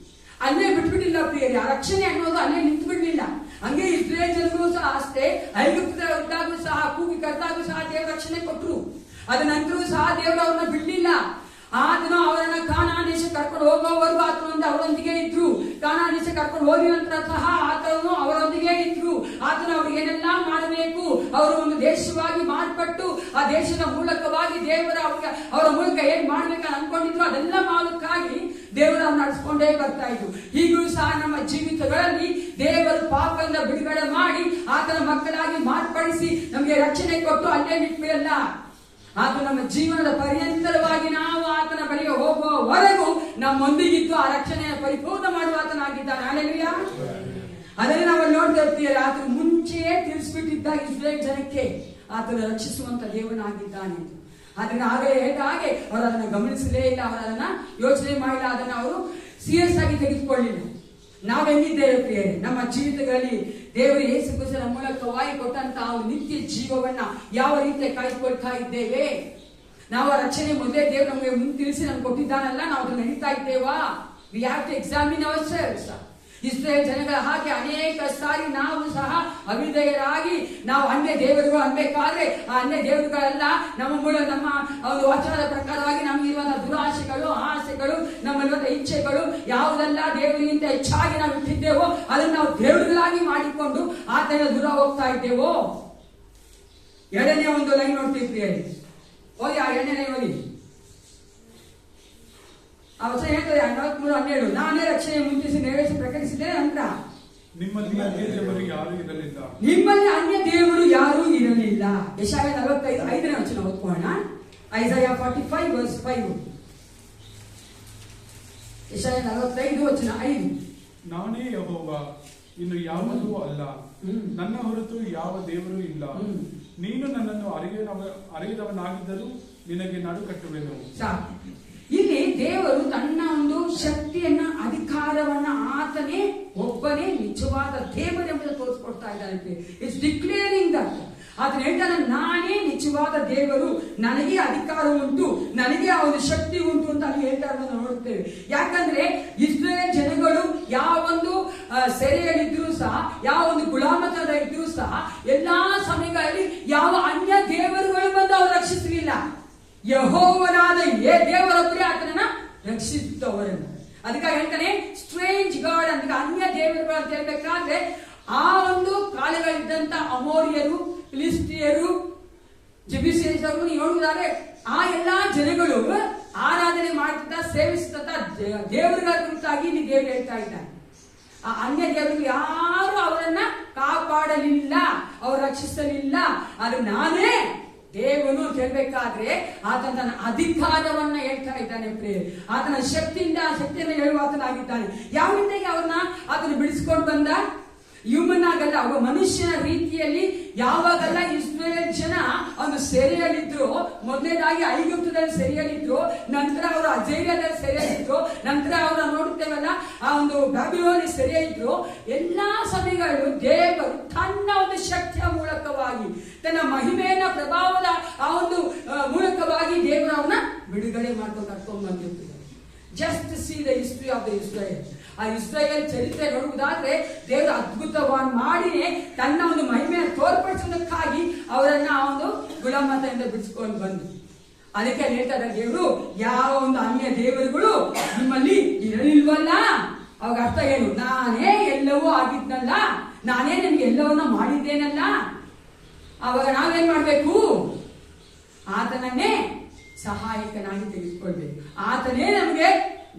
ಅಲ್ಲೇ ಬಿಟ್ಬಿಟ್ಟಿಲ್ಲ ಪ್ರಿಯರೇ. ಆ ರಕ್ಷಣೆ ಅನ್ನೋದು ಅಲ್ಲೇ ನಿಂತು ಬಿಡ್ಲಿಲ್ಲ. ಹಂಗೆ ಇಸ್ರೇಲ್ ಜನರು ಸಹ ಅಷ್ಟೇ, ಐಗುಪ್ತದಾಗೂ ಸಹ ಕೂಗಿ ಕರೆದಾಗೂ ಸಹ ದೇವರ ರಕ್ಷಣೆ ಕೊಟ್ಟರು. ಅದ ನಂತರವೂ ಸಹ ದೇವರು ಅವ್ರನ್ನ ಬಿಡ್ಲಿಲ್ಲ. ಆತನು ಅವರನ್ನ ಕಾನಾನ್ ದೇಶ ಕರ್ಕೊಂಡು ಹೋಗೋವರೆಗೂ ಆತನೊಂದು ಅವರೊಂದಿಗೆ ಇದ್ರು. ಕಾನಾನ್ ದೇಶ ಕರ್ಕೊಂಡು ಹೋದ ನಂತರ ಸಹ ಆತನು ಅವರೊಂದಿಗೆ ಇದ್ರು. ಆತನು ಅವ್ರಿಗೆ ಏನೆಲ್ಲ ಮಾಡಬೇಕು, ಅವರು ಒಂದು ದೇಶವಾಗಿ ಮಾರ್ಪಟ್ಟು ಆ ದೇಶದ ಮೂಲಕವಾಗಿ ದೇವರ ಅವರ ಮೂಲಕ ಏನ್ ಮಾಡ್ಬೇಕಂತ ಅನ್ಕೊಂಡಿದ್ರು ಅದೆಲ್ಲ ಮಾಡೋಕ್ಕಾಗಿ ದೇವರು ಅವ್ರು ನಡೆಸ್ಕೊಂಡೇ ಬರ್ತಾ ಇದ್ರು. ಹೀಗೂ ಸಹ ನಮ್ಮ ಜೀವಿತಗಳಲ್ಲಿ ದೇವರು ಪಾಪದಿಂದ ಬಿಡುಗಡೆ ಮಾಡಿ ಆತನ ಮಕ್ಕಳಾಗಿ ಮಾರ್ಪಡಿಸಿ ನಮಗೆ ರಕ್ಷಣೆ ಕೊಟ್ಟು ಅಲ್ಲೇ ನಿಂತಿರಲ್ಲ. ಆತ ನಮ್ಮ ಜೀವನದ ಪರ್ಯಂತರವಾಗಿ ನಾವು ಆತನ ಬಳಿಗೆ ಹೋಗುವವರೆಗೂ ನಮ್ಮೊಂದಿಗಿದ್ದು ಆ ರಕ್ಷಣೆಯನ್ನು ಪರಿಪೂರ್ಣ ಮಾಡುವ ಆತನಾಗಿದ್ದಾನೆ. ಹಲ್ಲೆಲೂಯಾ. ಅದನ್ನೇ ನಾವು ನೋಡ್ತಾ ಇರ್ತೀವಿ. ಆತನು ಮುಂಚೆಯೇ ತಿಳಿಸ್ಬಿಟ್ಟಿದ್ದ ಇಸ್ರೇಲ್ ಜನಕ್ಕೆ ಆತನ ರಕ್ಷಿಸುವಂತ ದೇವನಾಗಿದ್ದಾನೆ. ಅದನ್ನ ಆಗಲೇ ಹೇಳಿದ ಹಾಗೆ ಅವರು ಅದನ್ನ ಗಮನಿಸಲೇ ಇಲ್ಲ, ಅವರು ಅದನ್ನ ಯೋಚನೆ ಮಾಡಿಲ್ಲ, ಅದನ್ನ ಅವರು ಸೀರಿಯಸ್ ಆಗಿ ತೆಗೆದುಕೊಳ್ಳಿಲ್ಲ. ನಾವು ಹೆಂಗಿದ್ದೇವೆ ಪ್ರಿಯರೇ? ನಮ್ಮ ಜೀವಿತಗಳಲ್ಲಿ ದೇವರು ಯೇಸು ಕ್ರಿಸ್ತನ ಮೂಲಕವಾಗಿ ಕೊಟ್ಟಂತಹ ನಿತ್ಯ ಜೀವವನ್ನ ಯಾವ ರೀತಿ ಕಾಯ್ದುಕೊಳ್ತಾ ಇದ್ದೇವೆ? ನಾವು ರಕ್ಷಣೆ ಮೊದಲೇ ದೇವರು ನಮಗೆ ಮುಂತಿಳಿಸಿ ನಮ್ಗೆ ಕೊಟ್ಟಿದ್ದಾನಲ್ಲ, ನಾವು ಅದನ್ನ ನಡೀತಾ ಇದ್ದೇವಾ? We have to examine ourselves. Israel ಜನಗಳ ಹಾಗೆ ಅನೇಕ ಸಾರಿ ನಾವು ಸಹ ಅವಿಧೇಯರಾಗಿ ನಾವು ಅನ್ಯ ದೇವರುಗಳು ಅನ್ಬೇಕಾದ್ರೆ ಆ ಅನ್ಯ ದೇವರುಗಳೆಲ್ಲ ನಮ್ಮ ಮೂಲಕ ನಮ್ಮ ಒಂದು ವಚನದ ಪ್ರಕಾರವಾಗಿ ನಮಗಿರುವಂತಹ ದುರಾಶೆಗಳು, ಆಸೆಗಳು, ನಮ್ಮಲ್ಲಿರುವಂತಹ ಇಚ್ಛೆಗಳು ಯಾವುದೆಲ್ಲ ದೇವರಿಗಿಂತ ಹೆಚ್ಚಾಗಿ ನಾವು ಇಟ್ಟಿದ್ದೇವೋ ಅದನ್ನು ನಾವು ದೇವರುಗಳಾಗಿ ಮಾಡಿಕೊಂಡು ಆತನ ದೂರ ಹೋಗ್ತಾ ಇದ್ದೇವೋ? ಎರಡನೇ ಒಂದು ಲೈನ್ ನೋಡ್ತಿದ್ರಿ, ಓದಿ ಆ ಎರಡನೇ ಲೈನ್ ಓದಿ. ಆ ವಚನ ಹೇಳ್ತದೆ 43:12, ನಾನೇ ರಕ್ಷಣೆ ಮುಂಚಿಸಿ ನೆರವೇರಿಸಿ ಪ್ರಕಟಿಸಿದ್ದೇನೆ ಅಂತ. ನಿಮ್ಮಲ್ಲಿ ಅನ್ಯ ದೇವರು ಯಾರೂ ಇರಲಿಲ್ಲ. ನಿಮ್ಮಲ್ಲಿ ಅನ್ಯ ದೇವರು ಯಾರೂ ಇರಲಿಲ್ಲ. ಯೆಶಾಯ 45:5ನೇ ವಚನ ಓದ್ಕೊಳ್ಳೋಣ. ಐಸಾಯ 45:5. ಯೆಶಾಯ 45:5. ನಾನೇ ಯೆಹೋವ, ಇನ್ನು ಯಾವುದೂ ಅಲ್ಲ, ನನ್ನ ಹೊರತು ಯಾವ ದೇವರು ಇಲ್ಲ. ನೀನು ನನ್ನನ್ನು ಅರಿಯದವನಾಗಿದ್ದರೂ ನಿನಗೆ ನಡು ಕಟ್ಟುವೆನು. ಇಲ್ಲಿ ದೇವರು ತನ್ನ ಒಂದು ಶಕ್ತಿಯನ್ನ, ಅಧಿಕಾರವನ್ನ ಆತನೇ ಒಬ್ಬನೇ ನಿಜವಾದ ದೇವರೆಂಬುದು ತೋರಿಸ್ಕೊಡ್ತಾ ಇದ್ದಾನೆ. It's declaring that. ಆತನ ಹೇಳ್ತಾನೆ, ನಾನೇ ನಿಜವಾದ ದೇವರು, ನನಗೆ ಅಧಿಕಾರ ಉಂಟು, ನನಗೆ ಆ ಒಂದು ಶಕ್ತಿ ಉಂಟು ಅಂತ ಅಲ್ಲಿ ಹೇಳ್ತಾ ಇರೋದನ್ನ ನೋಡುತ್ತೇವೆ. ಯಾಕಂದ್ರೆ ಇಸ್ರೇಲ್ ಜನಗಳು ಯಾವೊಂದು ಸೆರೆಯಲ್ಲಿದ್ರು ಸಹ, ಯಾವ ಒಂದು ಗುಲಾಮತದ ಇದ್ರು ಸಹ, ಎಲ್ಲಾ ಸಮಯಗಳಲ್ಲಿ ಯಾವ ಅನ್ಯ ದೇವರುಗಳು ಬಂದು ಅವರು ರಕ್ಷಿಸಲಿಲ್ಲ. ಯೆಹೋವನಾದ ದೇವರೊಬ್ಬರೇ ಆತನನ್ನ ರಕ್ಷಿಸುತ್ತವರನ್ನು. ಅದಕ್ಕಾಗಿ ಹೇಳ್ತಾನೆ ಸ್ಟ್ರೇಂಜ್ ಗಾಡ್ ಅಂತ, ಅನ್ಯ ದೇವರುಗಳು ಅಂತ ಹೇಳ್ಬೇಕಾದ್ರೆ ಆ ಒಂದು ಕಾಲಗಳಿದ್ದಂತ ಅಮೋರಿಯರು, ಫಿಲಿಸ್ಟಿಯರು, ಜೆಬೂಸಿಯರು ನೋಡುವುದಾದ್ರೆ ಆ ಎಲ್ಲಾ ಜನಗಳು ಆರಾಧನೆ ಮಾಡುತ್ತಾ ಸೇವಿಸುತ್ತ ದೇವರುಗಳ ಕುರಿತಾಗಿ ಇಲ್ಲಿ ದೇವರು ಹೇಳ್ತಾ ಇದ್ದಾನೆ. ಆ ಅನ್ಯ ದೇವರು ಯಾರು ಅವರನ್ನ ಕಾಪಾಡಲಿಲ್ಲ, ಅವರು ರಕ್ಷಿಸಲಿಲ್ಲ. ಅದು ನಾನೇ ದೇವನು ಹೇಳ್ಬೇಕಾದ್ರೆ ಆತನ ತನ್ನ ಅಧಿಕಾರವನ್ನ ಹೇಳ್ತಾ ಇದ್ದಾನೆ ಪ್ರಿಯ. ಆತನ ಶಕ್ತಿಯನ್ನು ಹೇಳುವ ಆತನಾಗಿದ್ದಾನೆ. ಯಾವ ರೀತಿಯಾಗಿ ಅವ್ರನ್ನ ಆತನು ಬಿಡಿಸ್ಕೊಂಡು ಬಂದ? ಹ್ಯೂಮನ್ ಆಗಲ್ಲ, ಒಬ್ಬ ಮನುಷ್ಯನ ರೀತಿಯಲ್ಲಿ. ಯಾವಾಗೆಲ್ಲ ಇಸ್ರೇಲ್ ಜನ ಒಂದು ಸೆರೆಯಲ್ಲಿದ್ರು, ಮೊದಲನೇದಾಗಿ ಐಗುಪ್ತದಲ್ಲಿ ಸೆರೆಯಲ್ಲಿದ್ರು, ನಂತರ ಅವರು ಅಜೇರಿಯಾದಲ್ಲಿ ಸೆರೆಯಲ್ಲಿದ್ರು, ನಂತರ ಅವರ ನೋಡುತ್ತೇವಲ್ಲ ಆ ಒಂದು ಬ್ಯಾಬಿಲೋನಿ ಸೆರೆಯಿದ್ರು. ಎಲ್ಲಾ ಸಮಯಗಳು ದೇವರು ತನ್ನ ಒಂದು ಶಕ್ತಿಯ ಮೂಲಕವಾಗಿ, ತನ್ನ ಮಹಿಮೆಯ ಪ್ರಭಾವದ ಆ ಒಂದು ಮೂಲಕವಾಗಿ ದೇವರು ಅವನ್ನ ಬಿಡುಗಡೆ ಮಾಡ್ಕೊಂಡು ಕರ್ಕೊಂಡು ಬಂದಿರ್ತಾರೆ. Just C the history of the Israel. ಆ ಇಸ್ರೇಲ್ ಚರಿತ್ರೆ ನೋಡುವುದಾದ್ರೆ ದೇವರು ಅದ್ಭುತವಾಗಿ ಮಾಡಿನೇ ತನ್ನ ಒಂದು ಮಹಿಮೆಯನ್ನು ತೋರ್ಪಡಿಸುವುದಕ್ಕಾಗಿ ಅವರನ್ನ ಆ ಒಂದು ಗುಲಾಮತದಿಂದ ಬಿಡಿಸ್ಕೊಂಡು ಬಂದು. ಅದಕ್ಕೆ ಹೇಳ್ತಾ ಇದ್ದಾರೆ ದೇವರು, ಯಾವ ಒಂದು ಅನ್ಯ ದೇವರುಗಳು ನಿಮ್ಮಲ್ಲಿ ಇರಲಿಲ್ವಲ್ಲ. ಅವಾಗ ಅರ್ಥ ಏನು? ನಾನೇ ಎಲ್ಲವೂ ಆಗಿದ್ನಲ್ಲ, ನಾನೇ ನಿಮ್ಗೆ ಎಲ್ಲವನ್ನ ಮಾಡಿದ್ದೇನಲ್ಲ. ಅವಾಗ ನಾವೇನ್ ಮಾಡ್ಬೇಕು? ಆತನನ್ನೇ ಸಹಾಯಕನಾಗಿ ತೆಗೆದುಕೊಳ್ಬೇಕು. ಆತನೇ ನಮಗೆ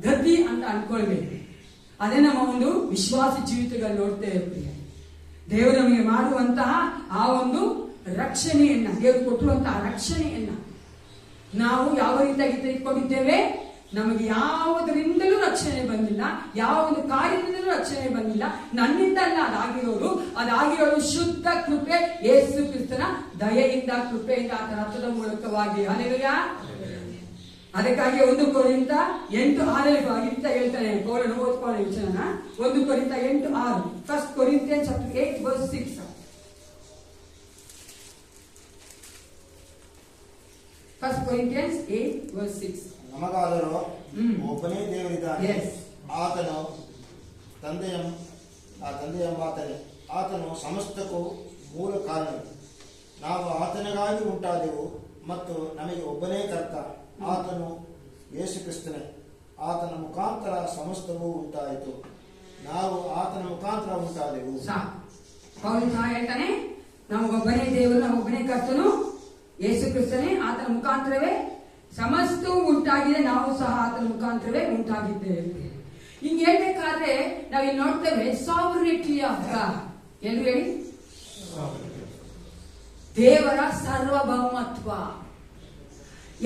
ಗತಿ ಅಂತ ಅನ್ಕೊಳ್ಬೇಕು. ಅದೇ ನಮ್ಮ ಒಂದು ವಿಶ್ವಾಸ ಜೀವಿತಗಳು ನೋಡ್ತೇವೆ ಪ್ರಿಯ. ದೇವರು ನಮಗೆ ಮಾಡುವಂತಹ ಆ ಒಂದು ರಕ್ಷಣೆಯನ್ನ, ದೇವರು ಕೊಟ್ಟಿರುವಂತಹ ರಕ್ಷಣೆಯನ್ನ ನಾವು ಯಾವ ರೀತಿಯಾಗಿ ತೆಗೆದುಕೊಂಡಿದ್ದೇವೆ? ನಮಗೆ ಯಾವುದರಿಂದಲೂ ರಕ್ಷಣೆ ಬಂದಿಲ್ಲ, ಯಾವ ಒಂದು ಕಾರ್ಯದಿಂದಲೂ ರಕ್ಷಣೆ ಬಂದಿಲ್ಲ. ನನ್ನಿಂದ ಅಲ್ಲ ಅದಾಗಿರೋದು ಶುದ್ಧ ಕೃಪೆ, ಯೇಸು ಕ್ರಿಸ್ತನ ದಯೆಯಿಂದ, ಕೃಪೆಯಿಂದ, ಆತನ ರಕ್ತದ ಮೂಲಕವಾಗಿ. ಹಲ್ಲೆಲೂಯಾ. ಅದಕ್ಕಾಗಿ 1 ಕೊರಿಂಥ 8:6 ಹೇಳ್ತಾನೆ ಪೌಲನು. ಓದ್ಕೊಳ್ಳಿ ವಿಷಯನ. 1 ಕೊರಿಂಥ 8:6. First Corinthians chapter 8 verse 6. First Corinthians 8 verse 6. ನಮಗಾದರೂ ಒಬ್ಬನೇ ದೇವರಿದ್ದಾನೆ, Yes. ಆತನು ತಂದೆಯೆಂಬಾತನೇ. ಆತನು ಸಮಸ್ತಕ್ಕೂ ಮೂಲ ಕಾರಣನು. ನಾವು ಆತನಿಗಾಗಿ ಉಂಟಾದೆವು ಮತ್ತು ನಮಗೆ ಒಬ್ಬನೇ ಕರ್ತ, ಆತನು ಯೇಸು ಕ್ರಿಸ್ತನೇ. ಆತನ ಮುಖಾಂತರ ಸಮಸ್ತವೂ ಉಂಟಾಯಿತು. ನಾವು ಆತನ ಮುಖಾಂತರ ಉಂಟಾದೆವು. ಪೌಲನು ಹೇಳ್ತಾನೆ, ನಮಗೊಬ್ಬನೇ ದೇವರು, ನಮಗೊಬ್ಬನೇ ಕರ್ತನು ಯೇಸು ಕ್ರಿಸ್ತನೇ. ಆತನ ಮುಖಾಂತರವೇ ಸಮಸ್ತವೂ ಉಂಟಾಗಿದೆ, ನಾವು ಸಹ ಆತನ ಮುಖಾಂತರವೇ ಉಂಟಾಗಿದ್ದೇವೆ. ಹಿಂಗೆ ಹೇಳ್ಬೇಕಾದ್ರೆ ನಾವಿಲ್ಲಿ ನೋಡ್ತೇವೆ ಸಾವರಿಟಿ ಆಫ್ ಗಾಡ್. ಏನು ಹೇಳಿ? ದೇವರ ಸಾರ್ವಭೌಮತ್ವ.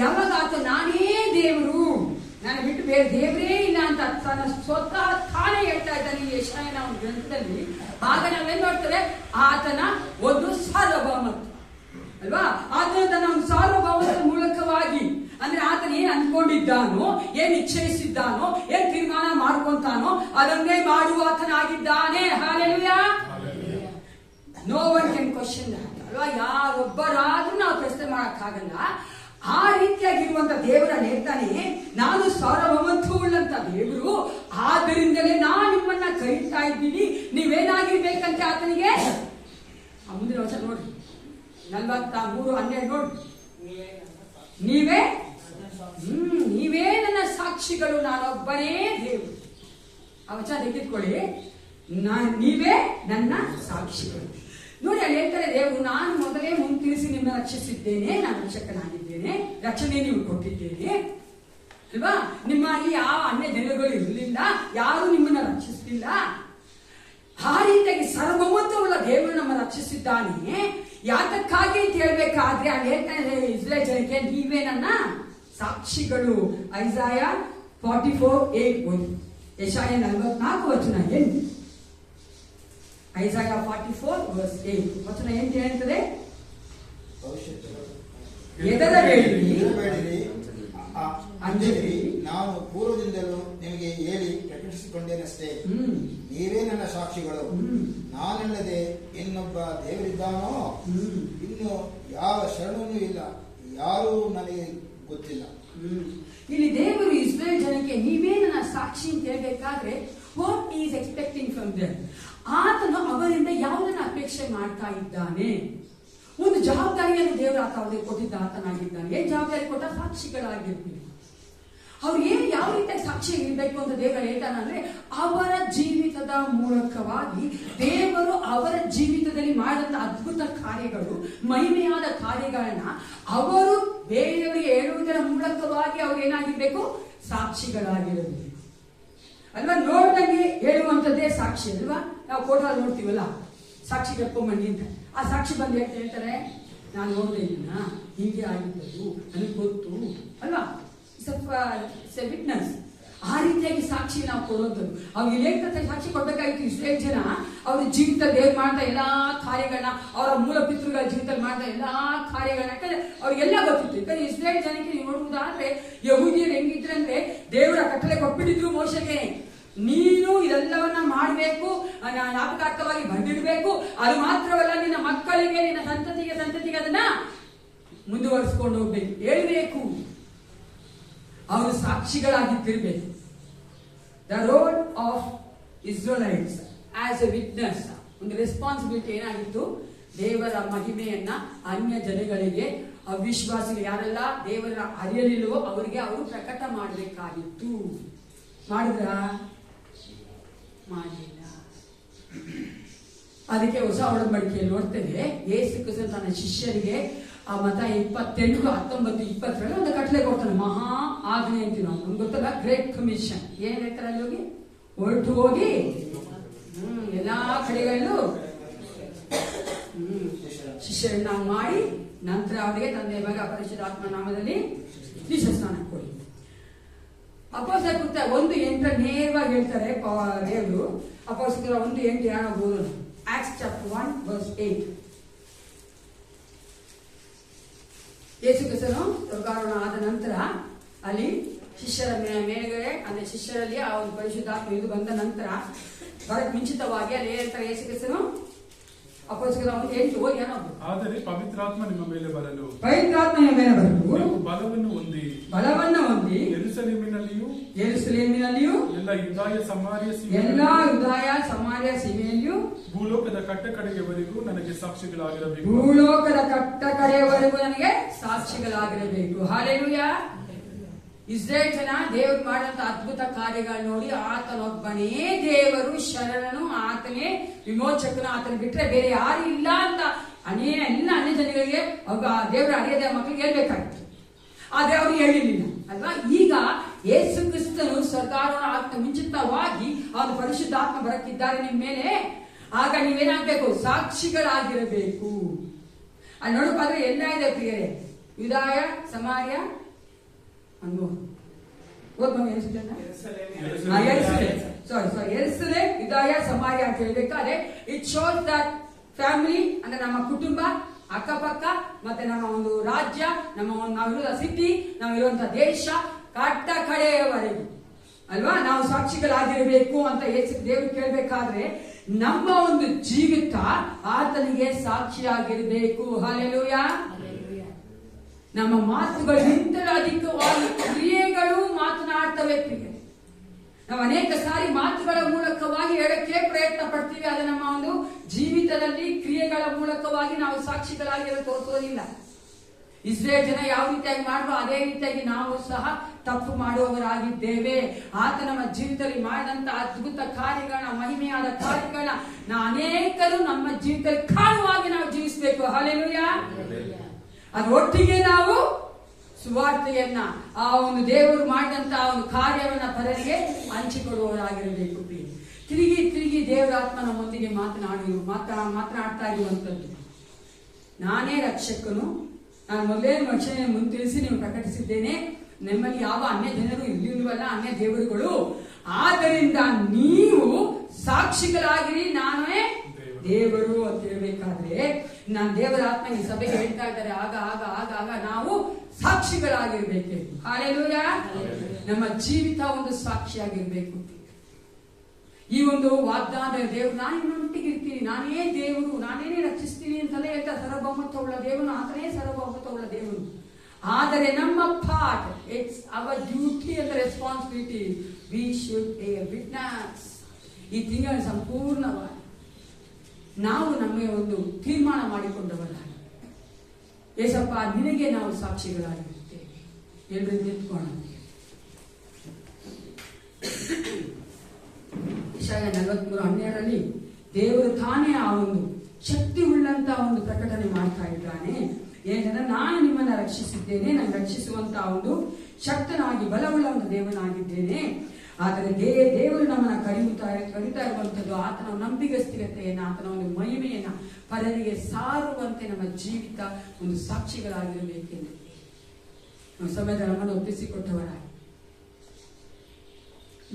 ಯಾವಾಗ ಆತ ನಾನೇ ದೇವರು, ನಾನು ಬಿಟ್ಟು ಬೇರೆ ದೇವರೇ ಇಲ್ಲ ಅಂತ ತನ್ನ ಸ್ವತಃ ತಾನೇ ಹೇಳ್ತಾ ಇದ್ದಾನೆ ಈ ಯೆಶಾಯನ ಒಂದು ಗ್ರಂಥದಲ್ಲಿ, ಆಗ ನಾವೇನ್ ನೋಡ್ತೇವೆ? ಆತನ ಒಂದು ಸಾರ್ವಭೌಮತ್ವ ಅಲ್ವಾ? ಆತನ ತನ್ನ ಒಂದು ಸಾರ್ವಭೌಮತ್ವದ ಮೂಲಕವಾಗಿ, ಅಂದ್ರೆ ಆತನ ಏನ್ ಅನ್ಕೊಂಡಿದ್ದಾನೋ, ಏನ್ ನಿಶ್ಚಯಿಸಿದ್ದಾನೋ, ಏನ್ ತೀರ್ಮಾನ ಮಾಡ್ಕೊಂತಾನೋ ಅದನ್ನೇ ಮಾಡುವಾತನಾಗಿದ್ದಾನೆ. Hallelujah. No one can question that ಅಲ್ವಾ? ಯಾರೊಬ್ಬರಾದ್ರೂ ನಾವು ಪ್ರಶ್ನೆ ಮಾಡಕ್ಕಾಗಲ್ಲ. ಆ ರೀತಿಯಾಗಿರುವಂತ ದೇವರ ಹೇಳ್ತಾನೆ, ನಾನು ಸಾರ್ವಭೌಮತ್ವವುಳ್ಳಂತ ದೇವರು, ಆದ್ದರಿಂದಲೇ ನಾನು ನಿಮ್ಮನ್ನ ಕರೀತಾ ಇದ್ದೀನಿ. ನೀವೇನಾಗಿರ್ಬೇಕಂತೆ ಆತನಿಗೆ? ಮುಂದಿನ ವಚನ ನೋಡಿ, 43:12 ನೋಡಿ. ನೀವೇ ನನ್ನ ಸಾಕ್ಷಿಗಳು, ನಾನೊಬ್ಬನೇ ದೇವರು. ಆ ವಚನ ತೆಗೆದುಕೊಳ್ಳಿ. ನೀವೇ ನನ್ನ ಸಾಕ್ಷಿಗಳು. ನೋಡಿ, ಅಲ್ಲಿ ಹೇಳ್ತಾರೆ ದೇವರು, ನಾನು ಮೊದಲೇ ಮುಂತಿರಿಸಿ ನಿಮ್ಮನ್ನ ರಕ್ಷಿಸಿದ್ದೇನೆ, ನಾನು ರಕ್ಷಕನಾಗಿದ್ದೇನೆ, ರಕ್ಷಣೆ ನೀವು ಕೊಟ್ಟಿದ್ದೇನೆ ಅಲ್ವಾ? ನಿಮ್ಮಲ್ಲಿ ಯಾವ ಅನ್ಯ ಜನಗಳು ಇರಲಿಲ್ಲ, ಯಾರು ನಿಮ್ಮನ್ನ ರಕ್ಷಿಸಲಿಲ್ಲ. ಆ ರೀತಿಯಾಗಿ ಸಾರ್ವಭೌಮತ್ವವುಳ್ಳ ದೇವರು ನಮ್ಮ ರಕ್ಷಿಸಿದ್ದಾನೆ. ಯಾತಕ್ಕಾಗಿ ಅಂತ ಹೇಳ್ಬೇಕಾದ್ರೆ ಅಲ್ಲಿ ಹೇಳ್ತಾನೆ ಇಸ್ರಾಯೇಲ್ ಜನಕ್ಕೆ, ನೀವೇ ನನ್ನ ಸಾಕ್ಷಿಗಳು. ಐಸಾಯ 44:8. ಯೆಶಾಯ 44 ವಚನ 8. ಐಸಾಯ 44 verse 8 ವಚನ 8 ಹೇಳ್ತದೆ, ಹೆದರಬೇಡಿರಿ, ಅಂಜಬೇಡಿ, ನಾನು ಪೂರ್ವದಿಂದಲೂ ನಿಮಗೆ ಹೇಳಿ ಪ್ರಕಟಿಸಿಕೊಂಡೇನಷ್ಟೇ. ನೀವೇ ನನ್ನ ಸಾಕ್ಷಿಗಳು. ನಾನಲ್ಲದೆ ಇನ್ನೊಬ್ಬ ದೇವರಿದ್ದಾನೋ? ಇನ್ನು ಯಾವ ಶರಣನೂ ಇಲ್ಲ, ಯಾರೂ ನನಗೆ ಗೊತ್ತಿಲ್ಲ. ಇಲ್ಲಿ ದೇವರು ಇಸ್ರಾಯೇಲ್ ಜನಕ್ಕೆ ನೀವೇ ನನ್ನ ಸಾಕ್ಷಿ ಅಂತ ಹೇಳ್ಬೇಕಾದ್ರೆ what is expecting from them? ಆತನು ಅವರಿಂದ ಯಾವುದನ್ನ ಅಪೇಕ್ಷೆ ಮಾಡ್ತಾ ಇದ್ದಾನೆ? ಒಂದು ಜವಾಬ್ದಾರಿಯನ್ನು ದೇವರು ಅವರಿಗೆ ಕೊಟ್ಟಿದ್ದ ಆತನಾಗಿದ್ದಾನೆ. ಏನ್ ಜವಾಬ್ದಾರಿ ಕೊಟ್ಟ? ಸಾಕ್ಷಿಗಳಾಗಿರ್ಬೇಕು. ಅವ್ರು ಯಾವ ರೀತಿಯಾಗಿ ಸಾಕ್ಷಿ ಇರಬೇಕು ಅಂತ ದೇವರು ಹೇಳ್ತಾನಂದ್ರೆ, ಅವರ ಜೀವಿತದ ಮೂಲಕವಾಗಿ ದೇವರು ಅವರ ಜೀವಿತದಲ್ಲಿ ಮಾಡಿದಂತ ಅದ್ಭುತ ಕಾರ್ಯಗಳು, ಮಹಿಮೆಯಾದ ಕಾರ್ಯಗಳನ್ನ ಅವರು ಬೇರೆಯವರಿಗೆ ಹೇಳುವುದರ ಮೂಲಕವಾಗಿ ಅವ್ರು ಏನಾಗಿರ್ಬೇಕು? ಸಾಕ್ಷಿಗಳಾಗಿರಬೇಕು ಅಲ್ವಾ? ನೋಡ್ದಂಗೆ ಹೇಳುವಂಥದ್ದೇ ಸಾಕ್ಷಿ ಅಲ್ವಾ? ನಾವು ಫೋಟೋ ನೋಡ್ತೀವಲ್ಲ, ಸಾಕ್ಷಿ ಕರ್ಕೊಂಬನ್ನಿ ಅಂತ. ಆ ಸಾಕ್ಷಿ ಬಂದು ಹೇಳ್ತಾರೆ, ನಾನು ನೋಡಿದೆ ಇದನ್ನ, ಹೀಗೆ ಆಗಿದ್ದದು, ನನಗೆ ಗೊತ್ತು ಅಲ್ವಾ? ವಿಟ್ನೆಸ್. ಆ ರೀತಿಯಾಗಿ ಸಾಕ್ಷಿ ನಾವು ಕೊಡೋದು. ಅವ್ರಿಗೆ ಹೇಳ್ತಾರೆ ಸಾಕ್ಷಿ ಕೊಡ್ಬೇಕಾಗಿತ್ತು. ಇಸ್ರೇಲ್ ಜನ ಅವ್ರ ಜೀವಿತ ದೇವ್ರು ಮಾಡ್ತಾ ಎಲ್ಲಾ ಕಾರ್ಯಗಳನ್ನ, ಅವರ ಮೂಲ ಪಿತೃಗಳ ಜೀವಿತದಲ್ಲಿ ಮಾಡ್ತಾ ಎಲ್ಲಾ ಕಾರ್ಯಗಳನ್ನ, ಯಾಕಂದ್ರೆ ಅವ್ರಿಗೆಲ್ಲ ಗೊತ್ತಿತ್ತು. ಯಾಕಂದ್ರೆ ಇಸ್ರೇಲ್ ಜನಕ್ಕೆ ನೀವು ನೋಡುವುದಾದ್ರೆ, ಯಹೂದಿಯರು ಹೆಂಗಿದ್ರಂದ್ರೆ ದೇವರ ಕಟ್ಟಳೆ ಕೊಟ್ಬಿಟ್ಟಿದ್ರು ಮೋಶೆಗೆ, ನೀನು ಇದೆಲ್ಲವನ್ನ ಮಾಡಬೇಕು, ಜ್ಞಾಪಕಾರ್ಥವಾಗಿ ಬಂದಿಡಬೇಕು. ಅದು ಮಾತ್ರವಲ್ಲ, ನಿನ್ನ ಮಕ್ಕಳಿಗೆ, ನಿನ್ನ ಸಂತತಿಗೆ ಅದನ್ನ ಮುಂದುವರಿಸಿಕೊಂಡು ಹೋಗ್ಬೇಕು, ಹೇಳ್ಬೇಕು. ಅವರು ಸಾಕ್ಷಿಗಳಾಗಿದ್ದಿರ್ಬೇಕು. The role of Israelites as a witness, ಒಂದು ರೆಸ್ಪಾನ್ಸಿಬಿಲಿಟಿ ಏನಾಗಿತ್ತು? ದೇವರ ಮಹಿಮೆಯನ್ನ ಅನ್ಯ ಜನಗಳಿಗೆ, ಅವಿಶ್ವಾಸಿಗಳು ಯಾರೆಲ್ಲ ದೇವರ ಅರಿಯಲಿಲ್ಲವೋ ಅವರಿಗೆ ಅವರು ಪ್ರಕಟ ಮಾಡಬೇಕಾಗಿತ್ತು. ಮಾಡಿದ್ರ? ಮಾಡಲಿಲ್ಲ. ಅದಕ್ಕೆ ಹೊಸ ಒಡಂಬಡಿಕೆಯಲ್ಲಿ ನೋಡ್ತೇವೆ, ಯೇಸು ಕ್ರಿಸ್ತ ತನ್ನ ಶಿಷ್ಯರಿಗೆ ಆ ಮತ 28, 19, 20 ಒಂದು ಕಟ್ಲೆ ಕೊಡ್ತಾನೆ. ಮಹಾ ಆಜ್ಞೆ ಅಂತೀವಿ ನಾವು, ನಮ್ಗೆ ಗೊತ್ತಲ್ಲ, ಗ್ರೇಟ್ ಕಮಿಷನ್. ಏನ್ ಹೇಳ್ತಾರೆ ಅಲ್ಲಿ ಹೋಗಿ? ಹೊರಟು ಹೋಗಿ ಎಲ್ಲಾ ಕಡೆಗಳಲ್ಲೂ ಶಿಷ್ಯರನ್ನ ಮಾಡಿ, ನಂತರ ಅವರಿಗೆ ತಂದೆ ಮಗ ಪರಿಶುದ್ಧಾತ್ಮ ನಾಮದಲ್ಲಿ ದೀಕ್ಷಾ ಸ್ನಾನ ಕೊಡಿ. ಅಪೊಸ್ತಲರ ಕೃತ್ಯ 1:8 ನೇರವಾಗಿ ಹೇಳ್ತಾರೆ ದೇವರು. ಅಪೊಸ್ತಲರ 1:8 ಯಾರಾಗಬಹುದು? Acts chapter 1:8. ಯೇಸು ಕ್ರಿಸ್ತನು ಸ್ವರ್ಗಾರೋಹಣ ಆದ ನಂತರ ಅಲ್ಲಿ ಶಿಷ್ಯರ ಮೇಲ್ಗಡೆ, ಅಂದ್ರೆ ಶಿಷ್ಯರಲ್ಲಿ ಆ ಒಂದು ಪರಿಶುದ್ಧಾತ್ಮ ಇದು ಬಂದ ನಂತರ ಬರಕ್ ಮುಂಚಿತವಾಗಿ ಅಲ್ಲಿ ಹೇಳ್ತಾರೆ ಯೇಸು ಕ್ರಿಸ್ತನು ಅಪೊಸ್ತಲರ 1:8 ಏನಾದ್ರು? ಆದರೆ ಪವಿತ್ರಾತ್ಮ ನಿಮ್ಮ ಮೇಲೆ ಬರಲು, ಪವಿತ್ರಾತ್ಮ ನಿಮ್ಮ ಮೇಲೆ ಬರಲು ಬಲವನ್ನು ಹೊಂದಿ ಯೆರೂಸಲೇಮಿನಲ್ಲಿಯೂ ಎಲ್ಲ ಯೂದಾಯ ಸಮಾರ್ಯ ಸೀಮೆಯಲ್ಲಿಯೂ ಭೂಲೋಕದ ಕಟ್ಟ ಕಡೆಯವರೆಗೂ ನನಗೆ ಸಾಕ್ಷಿಗಳಾಗಿರಬೇಕು. ಹಾಲೆಲೂಯಾ. ಇಸ್ರೇಲ್ ಜನ ದೇವರು ಮಾಡಿದಂತ ಅದ್ಭುತ ಕಾರ್ಯಗಳು ನೋಡಿ ಆತನೊಬ್ಬನೇ ದೇವರು, ಶರಣನು, ಆತನೇ ವಿಮೋಚಕನು, ಆತನ ಬಿಟ್ರೆ ಬೇರೆ ಯಾರು ಇಲ್ಲ ಅಂತ ಎಲ್ಲ ಅನ್ಯ ಜನಗಳಿಗೆ ದೇವರ ಅರಿಯದ ಮಕ್ಕಳಿಗೆ ಹೇಳ್ಬೇಕಾಗಿತ್ತು. ಆದ್ರೆ ಅವ್ರು ಹೇಳಿರ್ಲಿಲ್ಲ ಅಲ್ವಾ? ಈಗ ಯೇಸು ಕ್ರಿಸ್ತನು ಸ್ವರ್ಗಾರೋಹಣ ಆಗ್ತಾ ಮುಂಚಿತವಾಗಿ ಅವನು ಪರಿಶುದ್ಧಾತ್ಮ ಬರಕ್ಕಿದ್ದಾರೆ ನಿಮ್ಮ ಮೇಲೆ. ಆಗ ನೀವೇನಾಗ್ಬೇಕು? ಸಾಕ್ಷಿಗಳಾಗಿರಬೇಕು. ಅಲ್ಲಿ ನೋಡಬೇಕಾದ್ರೆ ಎಲ್ಲ ಇದೆ ಪ್ರಿಯರೇ, ಯೂದಾಯ ಸಮಾರ್ಯ ಯೆರೂಸಲೇಮ್ ಯೂದಾಯ ಸಮಾರ್ಯ ಅಂತ ಹೇಳ್ಬೇಕಾದ್ರೆ ಇಟ್ ಶೋಸ್ ದಟ್ ಫ್ಯಾಮಿಲಿ ಅಂದ್ರೆ ನಮ್ಮ ಕುಟುಂಬ, ಅಕ್ಕಪಕ್ಕ, ಮತ್ತೆ ನಮ್ಮ ಒಂದು ರಾಜ್ಯ, ನಾವಿರುವ ಸಿಟಿ, ನಾವಿರುವಂತಹ ದೇಶ, ಕಟ್ಟ ಕಡೆಯವರೆಗೂ ಅಲ್ವಾ ನಾವು ಸಾಕ್ಷಿಗಳಾಗಿರಬೇಕು ಅಂತ ದೇವರು ಕೇಳಬೇಕಾದ್ರೆ ನಮ್ಮ ಒಂದು ಜೀವಿತ ಆತನಿಗೆ ಸಾಕ್ಷಿಯಾಗಿರಬೇಕು. ಹಲ್ಲೆಲೂಯಾ. ನಮ್ಮ ಮಾತುಗಳಿಗಿಂತಲೂ ಅಧಿಕವಾಗಿ ಕ್ರಿಯೆಗಳು ಮಾತನಾಡ್ತವೆ ಪ್ರಿಯ. ನಾವು ಅನೇಕ ಸಾರಿ ಮಾತುಗಳ ಮೂಲಕವಾಗಿ ಹೇಳಕ್ಕೆ ಪ್ರಯತ್ನ ಪಡ್ತೀವಿ, ಅದು ನಮ್ಮ ಒಂದು ಜೀವಿತದಲ್ಲಿ ಕ್ರಿಯೆಗಳ ಮೂಲಕವಾಗಿ ನಾವು ಸಾಕ್ಷಿಗಳಾಗಿ ತೋರಿಸೋದಿಲ್ಲ. ಇಸ್ರೇಲ್ ಜನ ಯಾವ ರೀತಿಯಾಗಿ ಮಾಡುವ ಅದೇ ರೀತಿಯಾಗಿ ನಾವು ಸಹ ತಪ್ಪು ಮಾಡುವವರಾಗಿದ್ದೇವೆ. ಆತ ನಮ್ಮ ಜೀವಿತದಲ್ಲಿ ಮಾಡಿದಂತ ಅದ್ಭುತ ಕಾರ್ಯಗಳನ್ನ, ಮಹಿಮೆಯಾದ ಕಾರ್ಯಗಳನ್ನ ಅನೇಕರು ನಮ್ಮ ಜೀವಿತದಲ್ಲಿ ಕಾಣುವಾಗಿ ನಾವು ಜೀವಿಸಬೇಕು. ಹಲ್ಲೆಲೂಯಾ. ಅದರೊಟ್ಟಿಗೆ ನಾವು ಸುವಾರ್ತೆಯನ್ನ, ಆ ಒಂದು ದೇವರು ಮಾಡಿದಂತ ಒಂದು ಕಾರ್ಯವನ್ನ ಪರರಿಗೆ ಹಂಚಿಕೊಡುವವರಾಗಿರಬೇಕು. ತಿರುಗಿ ದೇವರಾತ್ಮ ನಮ್ಮೊಂದಿಗೆ ಮಾತನಾಡ್ತಾ ಇರುವಂತದ್ದು, ನಾನೇ ರಕ್ಷಕನು, ನಾನು ಮೊದಲೇ ರಕ್ಷಣೆ ಮುಂದೆ ತಿಳಿಸಿ ನೀವು ಪ್ರಕಟಿಸಿದ್ದೇನೆ, ನಮ್ಮಲ್ಲಿ ಯಾವ ಅನ್ಯ ಜನರು ಇಲ್ಲಿಲ್ವಲ್ಲ, ಅನ್ಯ ದೇವರುಗಳು, ಆದ್ದರಿಂದ ನೀವು ಸಾಕ್ಷಿಗಳಾಗಿರಿ, ನಾನೇ ದೇವರು ಅಂತ ಹೇಳ್ಬೇಕಾದ್ರೆ ನಾನು ದೇವರ ಆತ್ಮ ಈ ಸಭೆಗೆ ಹೇಳ್ತಾ ಇದ್ದಾರೆ. ಆಗ ಆಗ ಆಗ ಆಗ ನಾವು ಸಾಕ್ಷಿಗಳಾಗಿರ್ಬೇಕು. ಹಲ್ಲೆಲೂಯಾ. ನಮ್ಮ ಜೀವಿತ ಒಂದು ಸಾಕ್ಷಿಯಾಗಿರ್ಬೇಕು. ಈ ಒಂದು ವಾಗ್ದಾನ ದೇವರು ನಾನು ನಿಮ್ಮೊಟ್ಟಿಗೆ ಇರ್ತೀನಿ, ನಾನೇ ದೇವರು, ನಾನೇನೇ ರಕ್ಷಿಸ್ತೀನಿ ಅಂತೆಲ್ಲ ಹೇಳ್ತಾ ಸರ್ವಭೌಮತ್ವವುಳ್ಳ ದೇವರು, ಆತನೇ ಸರ್ವಭೌಮತ್ವವುಳ್ಳ ದೇವರು. ಆದರೆ ನಮ್ಮ part, it's hour duty and responsibility, we should be A witness. ಈ ತಿಂಗಳ ಸಂಪೂರ್ಣವಾಗಿ ನಾವು ನಮಗೆ ಒಂದು ತೀರ್ಮಾನ ಮಾಡಿಕೊಂಡವಲ್ಲ, ಏಸಪ್ಪ ನಿನಗೆ ನಾವು ಸಾಕ್ಷಿಗಳಾಗಿರುತ್ತೇವೆ. ಎಲ್ಲರೂ ನಿಂತ್ಕೋಣ. ಯೆಶಾಯ 43:12 ದೇವರು ತಾನೇ ಆ ಒಂದು ಶಕ್ತಿ ಉಳ್ಳಂತ ಒಂದು ಪ್ರಕಟಣೆ ಮಾಡ್ತಾ ಇದ್ದಾನೆ. ಏನಂದ್ರೆ ನಾನು ನಿಮ್ಮನ್ನ ರಕ್ಷಿಸಿದ್ದೇನೆ, ನಾನು ರಕ್ಷಿಸುವಂತ ಒಂದು ಶಕ್ತನಾಗಿ ಬಲವುಳ್ಳ ಒಂದು ದೇವನಾಗಿದ್ದೇನೆ. ಆದರೆ ದೇವರು ನಮ್ಮನ್ನ ಕರೀತಾ ಇರುವಂತದ್ದು ಆತನ ನಂಬಿಗಸ್ತಿರತೆಯನ್ನ, ಆತನ ಒಂದು ಮಹಿಮೆಯನ್ನ ಪರರಿಗೆ ಸಾರುವಂತೆ ನಮ್ಮ ಜೀವಿತ ಒಂದು ಸಾಕ್ಷಿಗಳಾಗಿರಬೇಕೆಂದು ನಮ್ಮ ಸಮಯದ ನಮ್ಮನ್ನು ಒಪ್ಪಿಸಿಕೊಟ್ಟವರಾಗಿ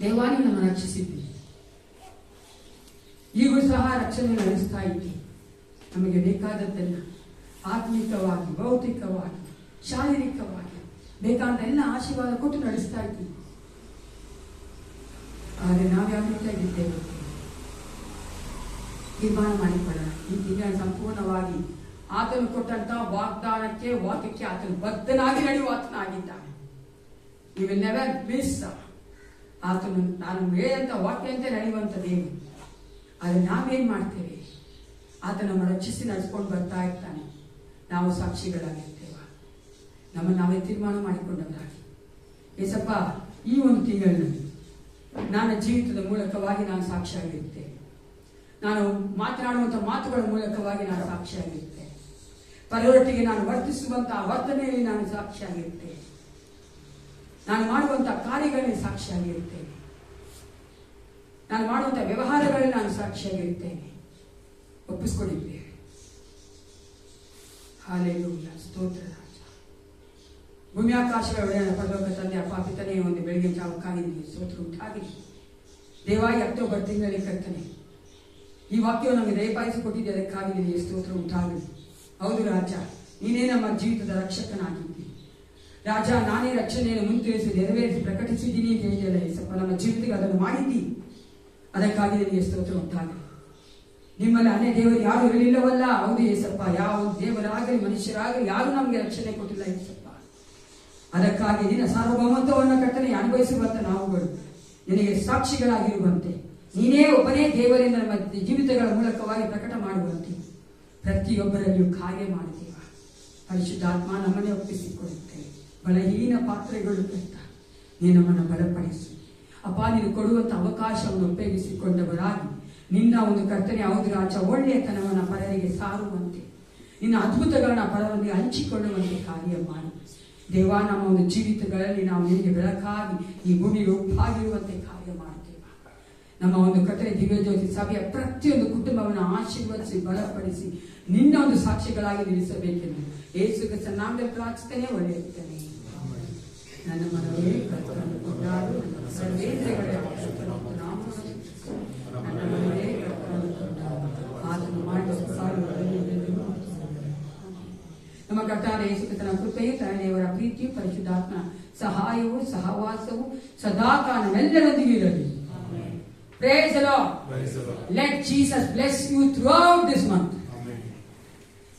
ದೇವಾನಿ ನಮ್ಮ ರಕ್ಷಿಸಿದ್ದೀವಿ. ಈಗೂ ಸಹ ರಕ್ಷಣೆ ನಡೆಸ್ತಾ ಇದ್ದೀವಿ. ನಮಗೆ ಬೇಕಾದದ್ದನ್ನ ಆತ್ಮಿಕವಾಗಿ, ಭೌತಿಕವಾಗಿ, ಶಾರೀರಿಕವಾಗಿ ಬೇಕಾದ ಎಲ್ಲ ಆಶೀರ್ವಾದ ಕೊಟ್ಟು ನಡೆಸ್ತಾ ಇದ್ದೀವಿ. ಆದರೆ ನಾವು ಯಾವ ರೀತಿಯಾಗಿದ್ದೇವೆ ತೀರ್ಮಾನ ಮಾಡಿಕೊಳ್ಳೋಣ. ಈ ತಿಂಗಳ ಸಂಪೂರ್ಣವಾಗಿ ಆತನು ಕೊಟ್ಟಂತಹ ವಾಕ್ಯಕ್ಕೆ ಆತನು ಬದ್ಧನಾಗಿ ನಡೆಯುವ ಆತನಾಗಿದ್ದಾನೆ. You will never miss. ಆತನು ನಾನು ಹೇಳಿದಂತ ವಾಕ್ಯಂತೆ ನಡೆಯುವಂತ ದೇವರು. ಆದರೆ ನಾವೇನ್ ಮಾಡ್ತೇವೆ? ಆತ ನಮ್ಮ ರಕ್ಷಿಸಿ ನಡೆಸ್ಕೊಂಡು ಬರ್ತಾ ಇರ್ತಾನೆ. ನಾವು ಸಾಕ್ಷಿಗಳಾಗಿರ್ತೇವೆ. ನಮ್ಮನ್ನು ನಾವೇ ತೀರ್ಮಾನ ಮಾಡಿಕೊಂಡವರಾಗಿ, ಏಸಪ್ಪ ಈ ಒಂದು ತಿಂಗಳಿನಲ್ಲಿ ನನ್ನ ಜೀವಿತದ ಮೂಲಕವಾಗಿ ನಾನು ಸಾಕ್ಷಿಯಾಗಿರುತ್ತೇನೆ. ನಾನು ಮಾತನಾಡುವಂತ ಮಾತುಗಳ ಮೂಲಕವಾಗಿ ನಾನು ಸಾಕ್ಷಿಯಾಗಿರುತ್ತೇನೆ. ಪರರೊಟ್ಟಿಗೆ ನಾನು ವರ್ತಿಸುವಂತಹ ವರ್ತನೆಯಲ್ಲಿ ನಾನು ಸಾಕ್ಷಿಯಾಗಿರ್ತೇನೆ. ನಾನು ಮಾಡುವಂತಹ ಕಾರ್ಯಗಳಲ್ಲಿ ಸಾಕ್ಷಿಯಾಗಿರ್ತೇನೆ. ನಾನು ಮಾಡುವಂತಹ ವ್ಯವಹಾರಗಳಲ್ಲಿ ನಾನು ಸಾಕ್ಷಿಯಾಗಿರ್ತೇನೆ. ಒಪ್ಪಿಸ್ಕೊಂಡಿದ್ದೇವೆ. ಹಾಲೆಲೂಯಾ, ಸ್ತೋತ್ರ ರಾಜ. ಭೂಮಿ ಆಕಾಶಗಳ ಒಡೆಯನ ಪರಲೋಕ ತಂದೆ ಅಪ್ಪ ಪಿತನೇ, ಒಂದು ಬೆಳಗ್ಗೆ ಜಾವಕ್ಕಾಗಿ ನಿಮಗೆ ಸ್ತೋತ್ರ ಉಂಟಾಗಲಿ. ದೇವಾಯಿ ಅಕ್ಟೋಬರ್ ತಿಂಗಳಲ್ಲಿ ಕರ್ತನೆ ಈ ವಾಕ್ಯವನ್ನು ನಮಗೆ ದಯಪಾಲಿಸಿಕೊಟ್ಟಿದ್ದೆ, ಅದಕ್ಕಾಗಿ ನಿನಗೆ ಸ್ತೋತ್ರ ಉಂಟಾಗಲಿ. ಹೌದು ರಾಜ, ನೀನೇ ನಮ್ಮ ಜೀವಿತದ ರಕ್ಷಕನಾಗಿದ್ದಿ ರಾಜ. ನಾನೇ ರಕ್ಷಣೆಯನ್ನು ಮುಂದುವರಿಸಿ ನೆರವೇರಿಸಿ ಪ್ರಕಟಿಸಿದ್ದೀನಿ ಅಂತ ಹೇಳಿದೆಯಲ್ಲ ಏಸಪ್ಪ. ನಮ್ಮ ಜೀವಿತಕ್ಕೆ ಅದನ್ನು ಮಾಡಿದ್ದಿ, ಅದಕ್ಕಾಗಿ ನಿನಗೆ ಸ್ತೋತ್ರ ಉಂಟಾಗಲಿ. ನಿಮ್ಮಲ್ಲಿ ಅನ್ಯ ದೇವರು ಯಾರು ಇರಲಿಲ್ಲವಲ್ಲ. ಹೌದು ಏಸಪ್ಪ, ಯಾವ ದೇವರಾಗಲಿ ಮನುಷ್ಯರಾಗಲಿ ಯಾರು ನಮಗೆ ರಕ್ಷಣೆ ಕೊಟ್ಟಿಲ್ಲ ಏಸಪ್ಪ. ಅದಕ್ಕಾಗಿ ನಿನ್ನ ಸಾರ್ವಭೌಮತ್ವವನ್ನು ಕರ್ತನೆ ಅನುಭವಿಸುವಂತ ನಾವುಗಳು ನಿನಗೆ ಸಾಕ್ಷಿಗಳಾಗಿರುವಂತೆ, ನೀನೇ ಒಬ್ಬನೇ ದೇವರಿಂದ ನಮ್ಮ ಜೀವಿತಗಳ ಮೂಲಕವಾಗಿ ಪ್ರಕಟ ಮಾಡುವಂತೆ ಪ್ರತಿಯೊಬ್ಬರಲ್ಲಿಯೂ ಕಾರ್ಯ ಮಾಡುತ್ತೇವ. ಪರಿಶುದ್ಧಾತ್ಮ ನಮ್ಮನ್ನೇ ಒಪ್ಪಿಸಿಕೊಳ್ಳುತ್ತೇವೆ. ಬಲಹೀನ ಪಾತ್ರೆಗಳು ಕರ್ತ, ನೀನು ನಮ್ಮನ್ನು ಬಲಪಡಿಸು ಅಪ್ಪ. ನೀನು ಕೊಡುವಂತ ಅವಕಾಶವನ್ನು ಉಪಯೋಗಿಸಿಕೊಂಡವರಾಗಿ ನಿನ್ನ ಒಂದು ಕರ್ತನೆ ಹೌದು ರಾಜ, ಒಳ್ಳೆಯತನವನ್ನ ಪರರಿಗೆ ಸಾರುವಂತೆ, ನಿನ್ನ ಅದ್ಭುತಗಳನ್ನ ಪರರಿಗೆ ಹಂಚಿಕೊಳ್ಳುವಂತೆ ಕಾರ್ಯ ಮಾಡಿ ದೇವ. ನಮ್ಮ ಒಂದು ಜೀವಿತಗಳಲ್ಲಿ ನಾವು ನಿನಗೆ ಬೆಳಕಾಗಿ ಈ ಭೂಮಿಗೆ ಉಪ್ಪಾಗಿರುವಂತೆ ಕಾರ್ಯ ಮಾಡುತ್ತೇವೆ. ನಮ್ಮ ಒಂದು ಕರ್ತನೆ ದಿವ್ಯ ಜ್ಯೋತಿ ಸಭೆಯ ಪ್ರತಿಯೊಂದು ಕುಟುಂಬವನ್ನು ಆಶೀರ್ವದಿಸಿ ಬಲಪಡಿಸಿ ನಿನ್ನ ಒಂದು ಸಾಕ್ಷಿಗಳಾಗಿ ನಿಲ್ಲಿಸಬೇಕೆಂದು ಯೇಸು ಕ್ರಿಸ್ತನ ನಾಮದಲ್ಲಿ ಪ್ರಾರ್ಥಿಸುತ್ತೇನೆ. ಒಳ್ಳೆಯುತ್ತೇನೆ. ನನ್ನ ಮನವೇ ಕರ್ತನನ್ನು ಕೊಂಡಾಡು, ನನ್ನ ಸರ್ವೇಂದ್ರಿಯಗಳ ನನ್ನ ಮನವೇ ಕರ್ತನನ್ನು ಕೊಂಡಾಡು, ಆತನು ಮಾಡಿದ ನಮ್ಮ ಕರ್ತಾದ ಯೇಸು ಕ್ರಿಸ್ತನ ಕೃಪೆಯು, ತಂದೆಯವರ ಪ್ರೀತಿಯು, ಪರಿಶುದ್ಧಾತ್ಮನ ಸಹಾಯವು ಸಹವಾಸವು ಸದಾಕಾಲ ನಮ್ಮೆಲ್ಲರೊಂದಿಗೆ ಇರಲಿ. Praise the Lord. Let Jesus bless you throughout this month.